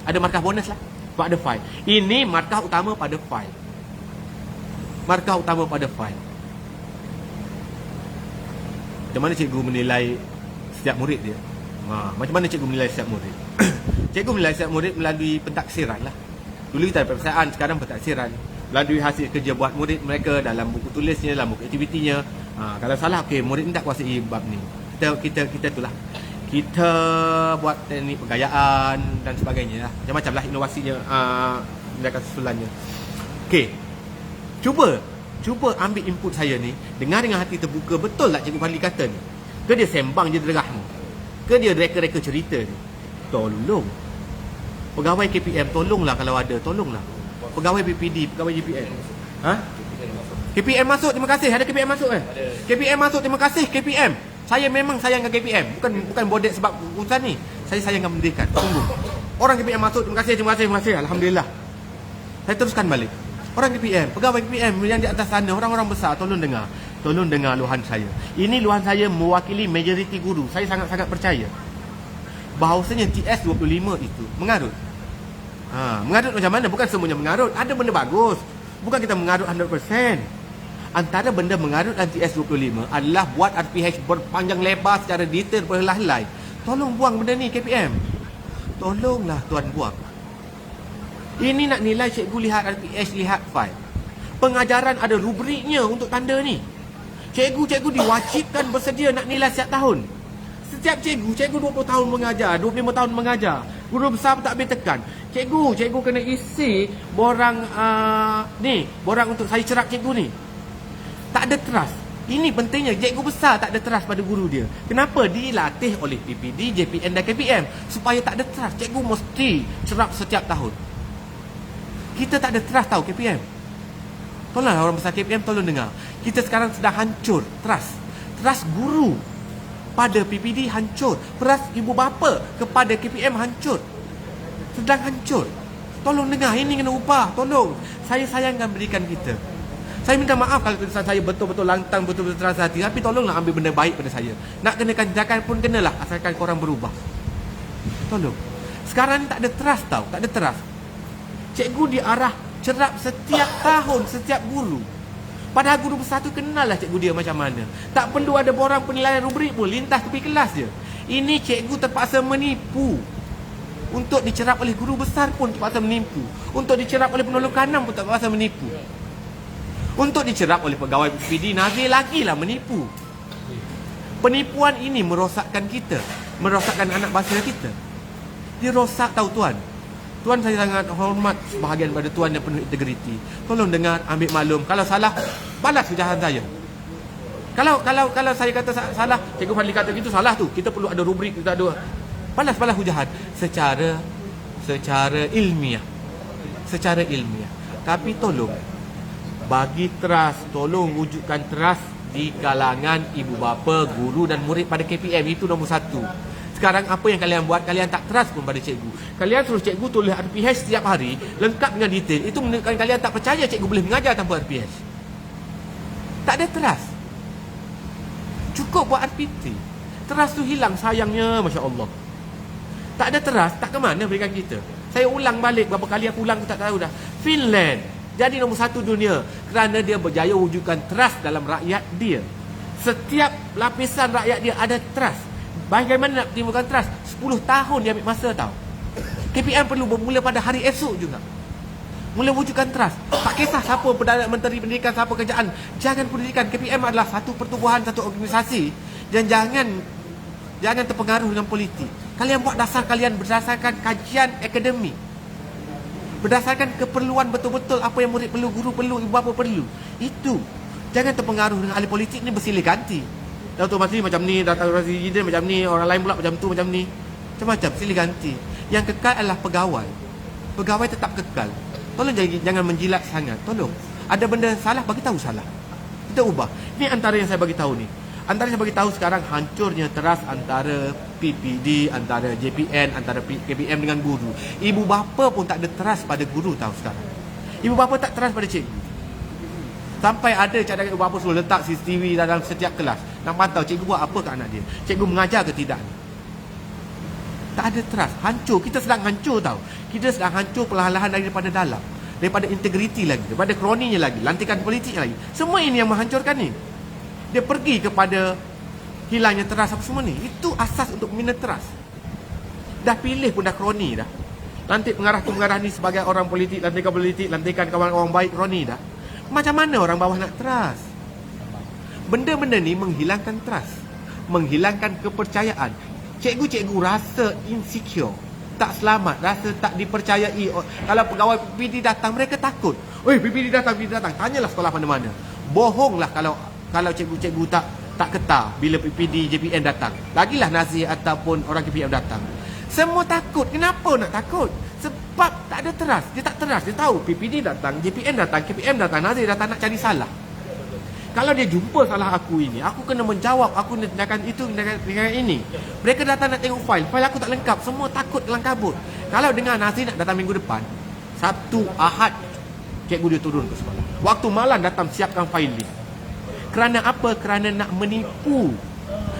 Speaker 2: Ada markah bonus lah. Sebab ada file. Ini markah utama pada file. Markah utama pada file. Macam mana cikgu menilai setiap murid dia? Macam mana cikgu menilai setiap murid? Cikgu menilai setiap murid melalui pentaksiran lah. Dulu kita ada peperiksaan, sekarang pentaksiran. Melalui hasil kerja buat murid mereka dalam buku tulisnya, dalam buku aktivitinya. Kalau salah, okey, murid ni tak kuasai bab ni. Kita itulah. Kita buat teknik penggayaan dan sebagainya lah. Macam-macam lah inovasinya, tindakan susulannya. Okey. Cuba ambil input saya ni, dengar dengan hati terbuka. Betul tak Cikgu Fadli kata ni? Ke dia sembang je derah ni? Ke dia reka-reka cerita ni? Tolong. Pegawai KPM, tolonglah kalau ada, tolonglah. Pegawai BPD, pegawai JPM. KPM masuk, terima kasih. Ada KPM masuk kan? KPM masuk, terima kasih KPM. Saya memang sayangkan KPM. Bukan bodek sebab urusan ni. Saya sayangkan pendidikan. Tunggu. Orang KPM masuk, terima kasih. Alhamdulillah. Saya teruskan balik. Orang KPM, pegawai KPM yang di atas sana, orang-orang besar, tolong dengar. Tolong dengar luahan saya. Ini luahan saya mewakili majoriti guru. Saya sangat-sangat percaya bahawasanya TS25 itu mengarut. Mengarut macam mana? Bukan semuanya mengarut. Ada benda bagus. Bukan kita mengarut 100%. Antara benda mengarut dan TS25 adalah buat RPH berpanjang lebar secara detail berhelai-helai. Tolong buang benda ni KPM. Tolonglah tuan buang. Ini nak nilai cikgu lihat RPH, lihat file. Pengajaran ada rubriknya untuk tanda ni. Cikgu diwajibkan bersedia nak nilai setiap tahun. Setiap cikgu 20 tahun mengajar, 25 tahun mengajar. Guru besar pun tak boleh tekan. Cikgu kena isi borang borang untuk saya cerak cikgu ni. Tak ada trust. Ini pentingnya, cikgu besar tak ada trust pada guru dia. Kenapa? Dilatih oleh PPD, JPN dan KPM. Supaya tak ada trust, cikgu mesti cerap setiap tahun. Kita tak ada trust tahu KPM. Tolonglah orang besar KPM, tolong dengar. Kita sekarang sedang hancur trust. Trust guru pada PPD hancur. Trust ibu bapa kepada KPM hancur. Sedang hancur. Tolong dengar, ini kena ubah. Tolong. Saya sayangkan pendidikan kita. Saya minta maaf kalau tulisan saya betul-betul lantang, betul-betul terasa hati. Tapi tolonglah ambil benda baik pada saya. Nak kenakan tindakan pun kenalah, asalkan korang berubah. Tolong. Sekarang ni tak ada trust tau, tak ada trust. Cikgu diarah cerap setiap tahun, setiap guru. Padahal guru besar tu kenal lah cikgu dia macam mana. Tak perlu ada borang penilaian rubrik pun, lintas tepi kelas je. Ini cikgu terpaksa menipu. Untuk dicerap oleh guru besar pun terpaksa menipu. Untuk dicerap oleh penolong kanan pun terpaksa menipu. Untuk dicerap oleh pegawai PPD, Nazir lagilah menipu. Penipuan ini merosakkan kita, merosakkan anak bangsa kita. Dia rosak tahu tuan. Tuan, saya sangat hormat sebahagian pada tuan yang penuh integriti. Tolong dengar, ambil maklum. Kalau salah, balas hujahan saya. Kalau saya kata salah, Cikgu Fadli kata gitu, salah tu. Kita perlu ada rubrik, kita ada balas hujahan secara ilmiah. Secara ilmiah. Tapi tolong bagi trust, tolong wujudkan trust di kalangan ibu bapa, guru dan murid pada KPM. Itu nombor satu. Sekarang apa yang kalian buat, kalian tak trust pun pada cikgu. Kalian suruh cikgu tulis RPH setiap hari, lengkap dengan detail. Itu menunjukkan kalian tak percaya cikgu boleh mengajar tanpa RPH. Tak ada trust. Cukup buat RPT. Trust tu hilang sayangnya, Masya Allah. Tak ada trust, tak ke mana berikan kita. Saya ulang balik, berapa kali aku ulang aku tak tahu dah. Finland jadi nombor satu dunia kerana dia berjaya wujudkan trust dalam rakyat dia. Setiap lapisan rakyat dia ada trust. Bagaimana nak timbulkan trust? 10 tahun dia ambil masa tau. KPM perlu bermula pada hari esok juga. Mula wujudkan trust. Tak kisah siapa Perdana Menteri Pendidikan, siapa kerjaan. Jangan pendidikan. KPM adalah satu pertubuhan, satu organisasi. Dan jangan terpengaruh dengan politik. Kalian buat dasar kalian berdasarkan kajian akademik. Berdasarkan keperluan betul-betul apa yang murid perlu, guru perlu, ibu bapa perlu. Itu. Jangan terpengaruh dengan ahli politik ni bersilih ganti. Datuk Masri macam ni, Datuk Presiden macam ni, orang lain pula macam tu, macam ni. Macam-macam, silih ganti. Yang kekal adalah pegawai. Pegawai tetap kekal. Tolong jangan menjilat sangat. Tolong. Ada benda salah, bagi tahu salah. Kita ubah. Ini antara yang saya bagi tahu ni. Antara yang saya bagi tahu sekarang hancurnya trust antara PPD, antara JPN, antara KPM dengan guru. Ibu bapa pun tak ada trust pada guru tahu sekarang. Ibu bapa tak trust pada cikgu. Sampai ada cadangan ibu bapa suruh letak CCTV dalam setiap kelas. Nak pantau cikgu buat apa ke anak dia. Cikgu mengajar ke tidak. Tak ada trust. Hancur. Kita sedang hancur tahu. Kita sedang hancur perlahan-lahan daripada dalam. Daripada integriti lagi. Daripada kroninya lagi. Lantikan politik lagi. Semua ini yang menghancurkan ni. Dia pergi kepada hilangnya trust apa semua ni. Itu asas untuk membina trust. Dah pilih pun dah kroni dah. Lantik pengarah tu pengarah ni sebagai orang politik, lantikan politik, lantikan kawan-kawan baik, kroni dah. Macam mana orang bawah nak trust? Benda-benda ni menghilangkan trust. Menghilangkan kepercayaan. Cikgu-cikgu rasa insecure. Tak selamat, rasa tak dipercayai. Kalau pegawai PPD datang, mereka takut. Oi, PPD datang. Tanyalah sekolah mana-mana. Bohonglah kalau cikgu-cikgu tak ketar bila PPD, JPN datang. Lagilah Nazir ataupun orang KPM datang. Semua takut. Kenapa nak takut? Sebab tak ada trust. Dia tak trust. Dia tahu PPD datang, JPN datang, KPM datang, Nazir datang nak cari salah. Kalau dia jumpa salah aku ini, aku kena menjawab, aku kena tindakan itu, tindakan ini. Mereka datang nak tengok file aku tak lengkap. Semua takut kelang kabut. Kalau dengar Nazir nak datang minggu depan, Sabtu, Ahad, cikgu dia turun ke sekolah. Waktu malam datang siapkan file list. Kerana apa? Kerana nak menipu.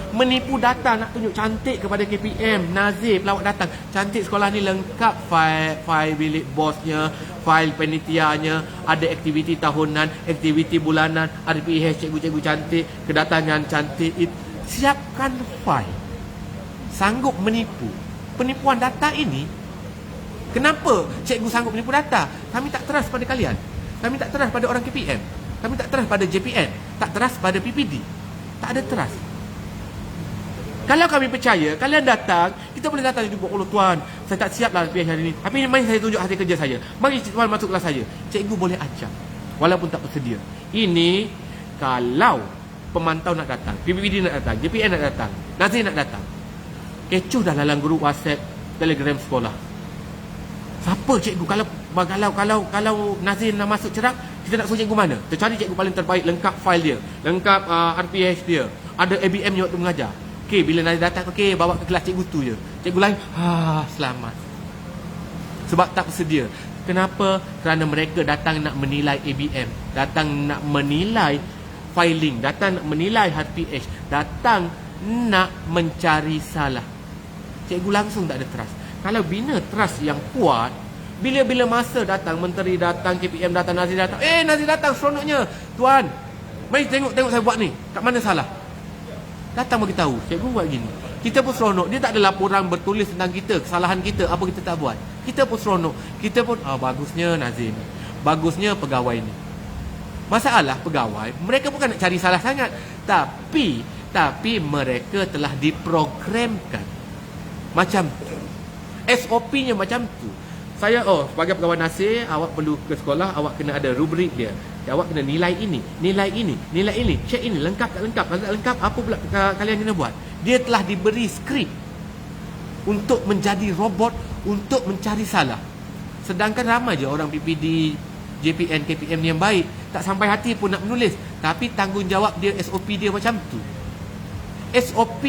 Speaker 2: Menipu data, nak tunjuk cantik kepada KPM, Nazir, pelawak datang. Cantik sekolah ni lengkap file bilik bosnya, file penitianya, ada aktiviti tahunan, aktiviti bulanan, RPH cikgu-cikgu cantik, kedatangan cantik. Siapkan file. Sanggup menipu. Penipuan data ini, kenapa cikgu sanggup menipu data? Kami tak trust pada kalian. Kami tak trust pada orang KPM. Kami tak trust pada JPN. Tak trust pada PPD. Tak ada trust. Kalau kami percaya, kalian datang, kita boleh datang jumpa, Allah tuan, saya tak siap lah RPH hari ni. Tapi mari saya tunjuk hasil kerja saya. Mari tuan masuk kelas saya. Cikgu boleh ajar. Walaupun tak bersedia. Ini kalau pemantau nak datang, PPPD nak datang, JPN nak datang, Nazir nak datang. Kecoh dah dalam grup WhatsApp, Telegram sekolah. Siapa cikgu kalau Nazir nak masuk cerak, kita nak suruh cikgu mana? Tercari cikgu paling terbaik, lengkap file dia, lengkap RPH dia, ada ABM nya waktu mengajar. Okey, bila Nazir datang, okey, bawa ke kelas cikgu tu je. Cikgu lain, selamat. Sebab tak bersedia. Kenapa? Kerana mereka datang nak menilai ABM, datang nak menilai filing, datang nak menilai RPH, datang nak mencari salah. Cikgu langsung tak ada trust. Kalau bina trust yang kuat, bila masa datang, menteri datang, KPM datang, Nazir datang, Nazir datang, seronoknya, tuan, mari tengok saya buat ni, kat mana salah. Datang bagi tahu, cikgu buat gini. Kita pun seronok. Dia tak ada laporan bertulis tentang kita, kesalahan kita, apa kita tak buat. Kita pun seronok. Kita pun, bagusnya Nazir ni, bagusnya pegawai ni. Masalah pegawai, mereka bukan nak cari salah sangat, tapi mereka telah diprogramkan macam tu. SOP-nya macam tu. Saya, sebagai pegawai Nazir, awak perlu ke sekolah, awak kena ada rubrik dia. Awak kena nilai ini, cek ini, lengkap tak lengkap, tak lengkap, apa pula kalian kena buat. Dia telah diberi skrip untuk menjadi robot, untuk mencari salah. Sedangkan ramai je orang PPD, JPN, KPM yang baik, tak sampai hati pun nak menulis, tapi tanggungjawab dia, SOP dia macam tu. SOP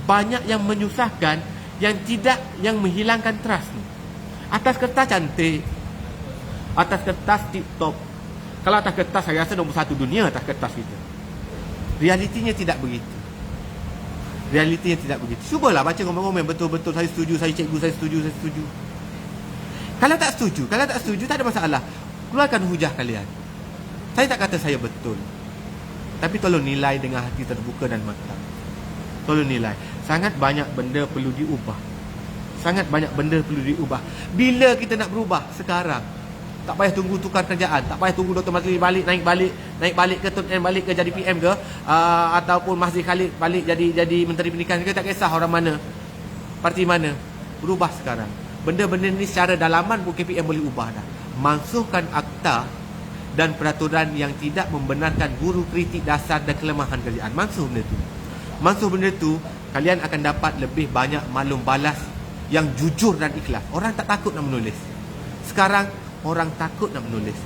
Speaker 2: banyak yang menyusahkan, yang menghilangkan trust ni. Atas kertas cantik, atas kertas tip-top. Kalau atas kertas, saya rasa nombor 1 dunia atas kertas kita. Realitinya tidak begitu. Cubalah baca komen-komen, betul-betul saya setuju, saya cikgu, saya setuju. Kalau tak setuju, tak ada masalah. Keluarkan hujah kalian. Saya tak kata saya betul, tapi tolong nilai dengan hati terbuka dan matang. Tolong nilai. Sangat banyak benda perlu diubah. Bila kita nak berubah? Sekarang. Tak payah tunggu tukar kerjaan, tak payah tunggu Dr. Mazli naik balik ke Tun N, balik ke jadi PM ke, ataupun Masjid Khalid balik jadi Menteri Pendidikan ke, tak kisah orang mana, parti mana. Berubah sekarang. Benda-benda ni secara dalaman pun KPM boleh ubah dah. Mansuhkan akta dan peraturan yang tidak membenarkan guru kritik dasar dan kelemahan kerjaan. Mansuh benda tu, kalian akan dapat lebih banyak maklum balas yang jujur dan ikhlas. Orang tak takut nak menulis. Sekarang orang takut nak menulis.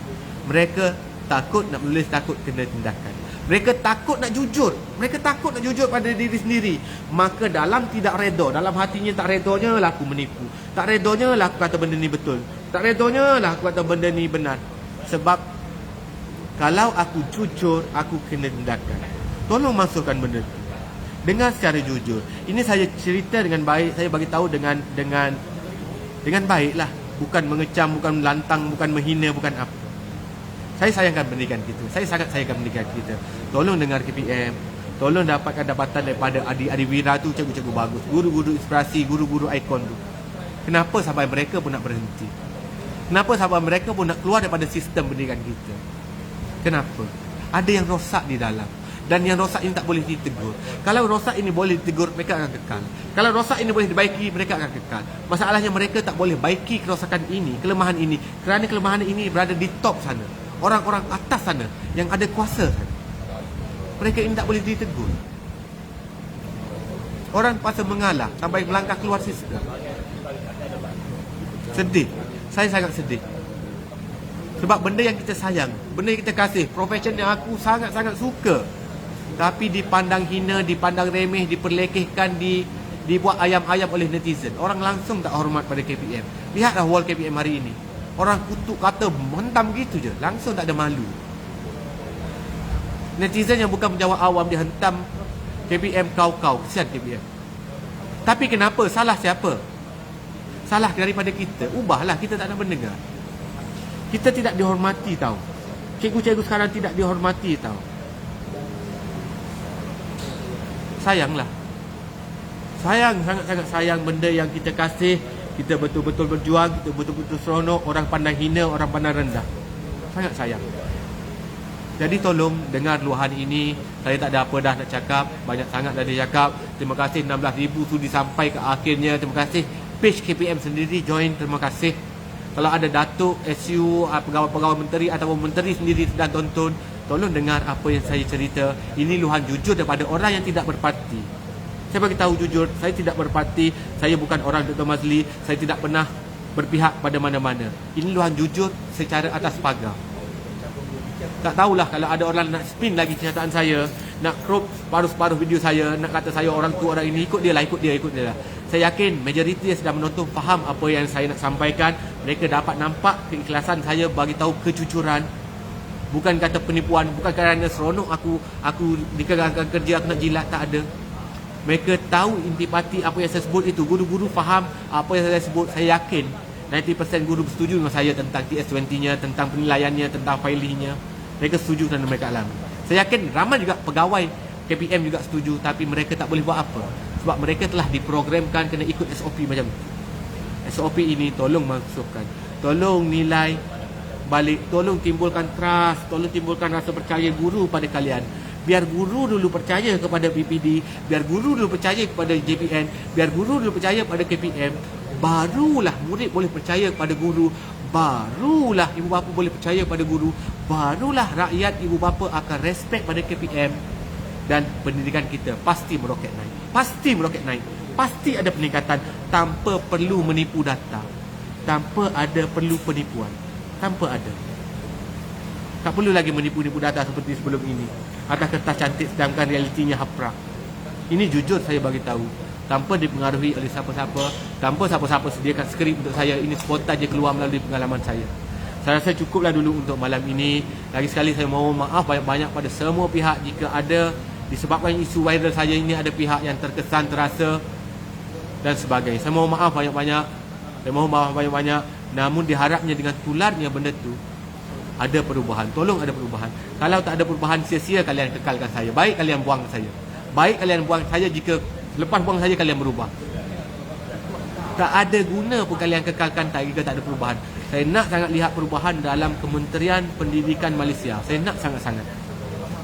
Speaker 2: Mereka takut nak menulis, takut kena tindakan. Mereka takut nak jujur. Pada diri sendiri. Maka dalam tidak reda, dalam hatinya tak redanya lah aku menipu, tak redanya lah aku kata benda ni betul, tak redanya lah aku kata benda ni benar. Sebab kalau aku jujur, aku kena tindakan. Tolong masukkan benda tu dengan secara jujur. Ini saya cerita dengan baik, saya bagi tahu dengan baiklah, bukan mengecam, bukan melantang, bukan menghina, bukan apa. Saya sayangkan pendidikan kita. Saya sangat sayangkan pendidikan kita. Tolong dengar KPM, tolong dapatkan dapatan daripada adik-adik wira tu, cikgu-cikgu bagus, guru-guru inspirasi, guru-guru ikon tu. Kenapa sampai mereka pun nak berhenti? Kenapa sampai mereka pun nak keluar daripada sistem pendidikan kita? Kenapa? Ada yang rosak di dalam. Dan yang rosak ini tak boleh ditegur. Kalau rosak ini boleh ditegur, mereka akan kekal. Kalau rosak ini boleh dibaiki, mereka akan kekal. Masalahnya mereka tak boleh baiki kerosakan ini, kelemahan ini, kerana kelemahan ini berada di top sana, orang-orang atas sana, yang ada kuasa sana. Mereka ini tak boleh ditegur. Orang pasal mengalah sampai melangkah keluar sistem. Sedih. Saya sangat sedih. Sebab benda yang kita sayang, benda yang kita kasih, profession yang aku sangat-sangat suka, tapi dipandang hina, dipandang remeh, diperlekehkan, dibuat ayam-ayam oleh netizen. Orang langsung tak hormat pada KPM. Lihatlah wall KPM hari ini. Orang kutuk kata hentam gitu je, langsung tak ada malu. Netizen yang bukan penjawab awam, dia hentam KPM kau-kau. Kesian KPM. Tapi kenapa? Salah siapa? Salah daripada kita. Ubahlah, kita tak nak mendengar. Kita tidak dihormati tau. Cikgu-cikgu sekarang tidak dihormati tau. Sayanglah. Sangat-sangat sayang benda yang kita kasih. Kita betul-betul berjuang, kita betul-betul seronok, orang pandang hina, orang pandang rendah. Sangat sayang. Jadi tolong dengar luahan ini. Saya tak ada apa dah nak cakap, banyak sangat dah dicakap. Terima kasih 16,000 sudi sampai ke akhirnya. Terima kasih page KPM sendiri join, terima kasih. Kalau ada datuk, SU, pegawai-pegawai menteri ataupun menteri sendiri sedang tonton, tolong dengar apa yang saya cerita. Ini luahan jujur daripada orang yang tidak berparti. Saya bagi tahu jujur, saya tidak berparti, saya bukan orang Dr. Mazli, saya tidak pernah berpihak pada mana-mana. Ini luahan jujur secara atas pagar. Tak tahulah kalau ada orang nak spin lagi kenyataan saya, nak crop paruh-paruh video saya, nak kata saya orang tu orang ini, ikut dia lah. Saya yakin majoriti yang sedang menonton faham apa yang saya nak sampaikan. Mereka dapat nampak keikhlasan saya bagi tahu kejujuran. Bukan kata penipuan, bukan kerana seronok aku dikerjakan kerja, aku nak jilat, tak ada. Mereka tahu intipati apa yang saya sebut itu. Guru-guru faham apa yang saya sebut. Saya yakin 90% guru bersetuju dengan saya tentang TS20-nya, tentang penilaiannya, tentang filingnya. Mereka setuju kerana mereka alami. Saya yakin ramai juga pegawai KPM juga setuju, tapi mereka tak boleh buat apa. Sebab mereka telah diprogramkan kena ikut SOP macam tu. SOP ini tolong masukkan, tolong nilai balik, tolong timbulkan trust, tolong timbulkan rasa percaya guru pada kalian. Biar guru dulu percaya kepada PPD, biar guru dulu percaya kepada JPN, biar guru dulu percaya pada KPM, barulah murid boleh percaya pada guru, barulah ibu bapa boleh percaya pada guru, barulah rakyat ibu bapa akan respect pada KPM, dan pendidikan kita pasti meroket naik. Pasti meroket naik. Pasti ada peningkatan tanpa perlu menipu data. Tanpa ada perlu penipuan. Tanpa ada. Tak perlu lagi menipu-nipu data seperti sebelum ini. Atas kertas cantik sedangkan realitinya haprak. Ini jujur saya bagi tahu. Tanpa dipengaruhi oleh siapa-siapa, tanpa siapa-siapa sediakan skrip untuk saya. Ini spontan je keluar melalui pengalaman saya. Saya rasa cukuplah dulu untuk malam ini. Lagi sekali saya mohon maaf banyak-banyak pada semua pihak jika ada disebabkan isu viral saya ini ada pihak yang terkesan, terasa dan sebagainya. Saya mohon maaf banyak-banyak. Namun diharapnya dengan tularnya benda tu ada perubahan. Tolong ada perubahan. Kalau tak ada perubahan, sia-sia kalian kekalkan saya. Baik kalian buang saya. Baik kalian buang saya jika lepas buang saya kalian berubah. Tak ada guna pun kalian kekalkan tak jika tak ada perubahan. Saya nak sangat lihat perubahan dalam Kementerian Pendidikan Malaysia. Saya nak sangat-sangat.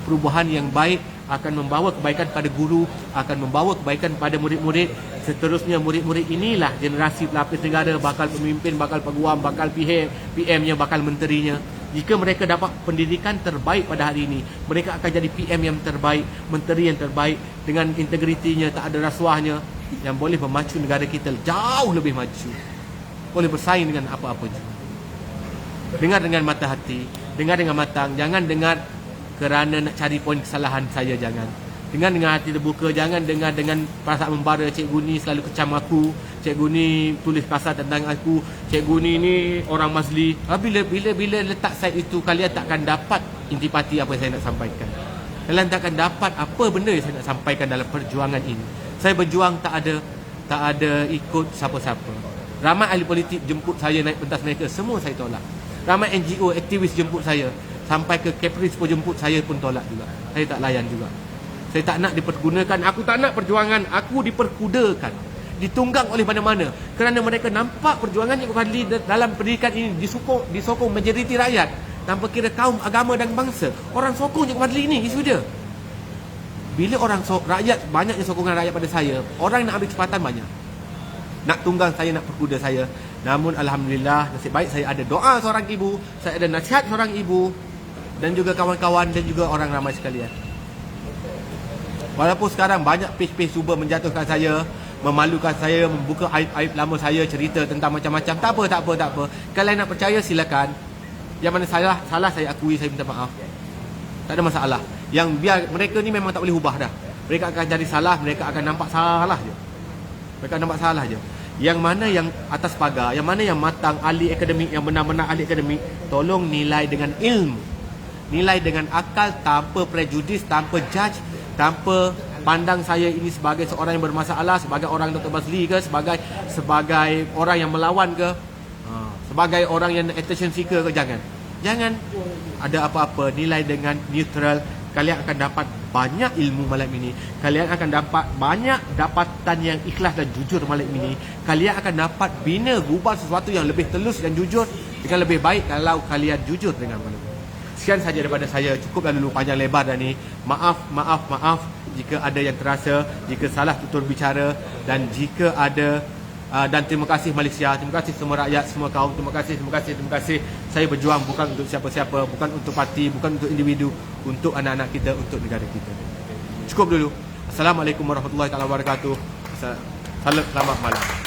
Speaker 2: Perubahan yang baik akan membawa kebaikan pada guru, akan membawa kebaikan pada murid-murid. Seterusnya murid-murid inilah generasi pelapis negara, bakal pemimpin, bakal peguam, bakal PM-nya, bakal menterinya. Jika mereka dapat pendidikan terbaik pada hari ini, mereka akan jadi PM yang terbaik, menteri yang terbaik dengan integritinya, tak ada rasuahnya, yang boleh memacu negara kita jauh lebih maju. Boleh bersaing dengan apa-apa juga. Dengar dengan mata hati, dengar dengan matang, jangan dengar kerana nak cari poin kesalahan saya, jangan. Dengar dengan hati terbuka, jangan dengar dengan perasaan membara. Cikgu ni selalu kecam aku, cikgu ni tulis kasar tentang aku, cikgu ni orang Mazli. Bila letak side itu, kalian takkan dapat intipati apa yang saya nak sampaikan. Kalian takkan dapat apa benda yang saya nak sampaikan dalam perjuangan ini. Saya berjuang tak ada ikut siapa-siapa. Ramai ahli politik jemput saya naik pentas mereka, semua saya tolak. Ramai NGO aktivis jemput saya, sampai ke Caprice pun jemput saya pun tolak juga. Saya tak layan juga. Saya tak nak dipergunakan. Aku tak nak perjuangan aku diperkudakan, ditunggang oleh mana-mana. Kerana mereka nampak perjuangan Cikgu Fadli dalam pendidikan ini disokong majoriti rakyat, tanpa kira kaum, agama dan bangsa. Orang sokong Cikgu Fadli ini, isu dia. Bila orang rakyat, banyaknya sokongan rakyat pada saya, orang nak ambil kesempatan banyak, nak tunggang saya, nak perkuda saya. Namun Alhamdulillah, nasib baik saya ada doa seorang ibu, saya ada nasihat seorang ibu, dan juga kawan-kawan dan juga orang ramai sekalian. Walaupun sekarang banyak page-page cuba menjatuhkan saya, memalukan saya, membuka aib-aib lama saya, cerita tentang macam-macam. Tak apa. Kalian nak percaya silakan. Yang mana salah saya akui, saya minta maaf. Tak ada masalah. Yang biar mereka ni memang tak boleh ubah dah. Mereka akan jadi salah, mereka akan nampak salah je. Yang mana yang atas pagar, yang mana yang matang, ahli akademik, yang benar-benar ahli akademik, tolong nilai dengan ilmu. Nilai dengan akal, tanpa prejudis, tanpa judge, tanpa pandang saya ini sebagai seorang yang bermasalah, sebagai orang Dr. Mazli ke, sebagai orang yang melawan ke, sebagai orang yang attention seeker ke. Jangan ada apa-apa. Nilai dengan neutral. Kalian akan dapat banyak ilmu malam ini. Kalian akan dapat banyak dapatan yang ikhlas dan jujur malam ini. Kalian akan dapat bina gubal sesuatu yang lebih telus dan jujur dengan lebih baik kalau kalian jujur dengan malam ini. Sekian saja daripada saya. Cukuplah dulu panjang lebar dah ni. Maaf jika ada yang terasa, jika salah tutur bicara, dan jika ada Dan terima kasih Malaysia, terima kasih semua rakyat, semua kaum, terima kasih. Saya berjuang bukan untuk siapa-siapa, bukan untuk parti, bukan untuk individu, untuk anak-anak kita, untuk negara kita. Cukup dulu. Assalamualaikum warahmatullahi wabarakatuh. Salam, selamat malam.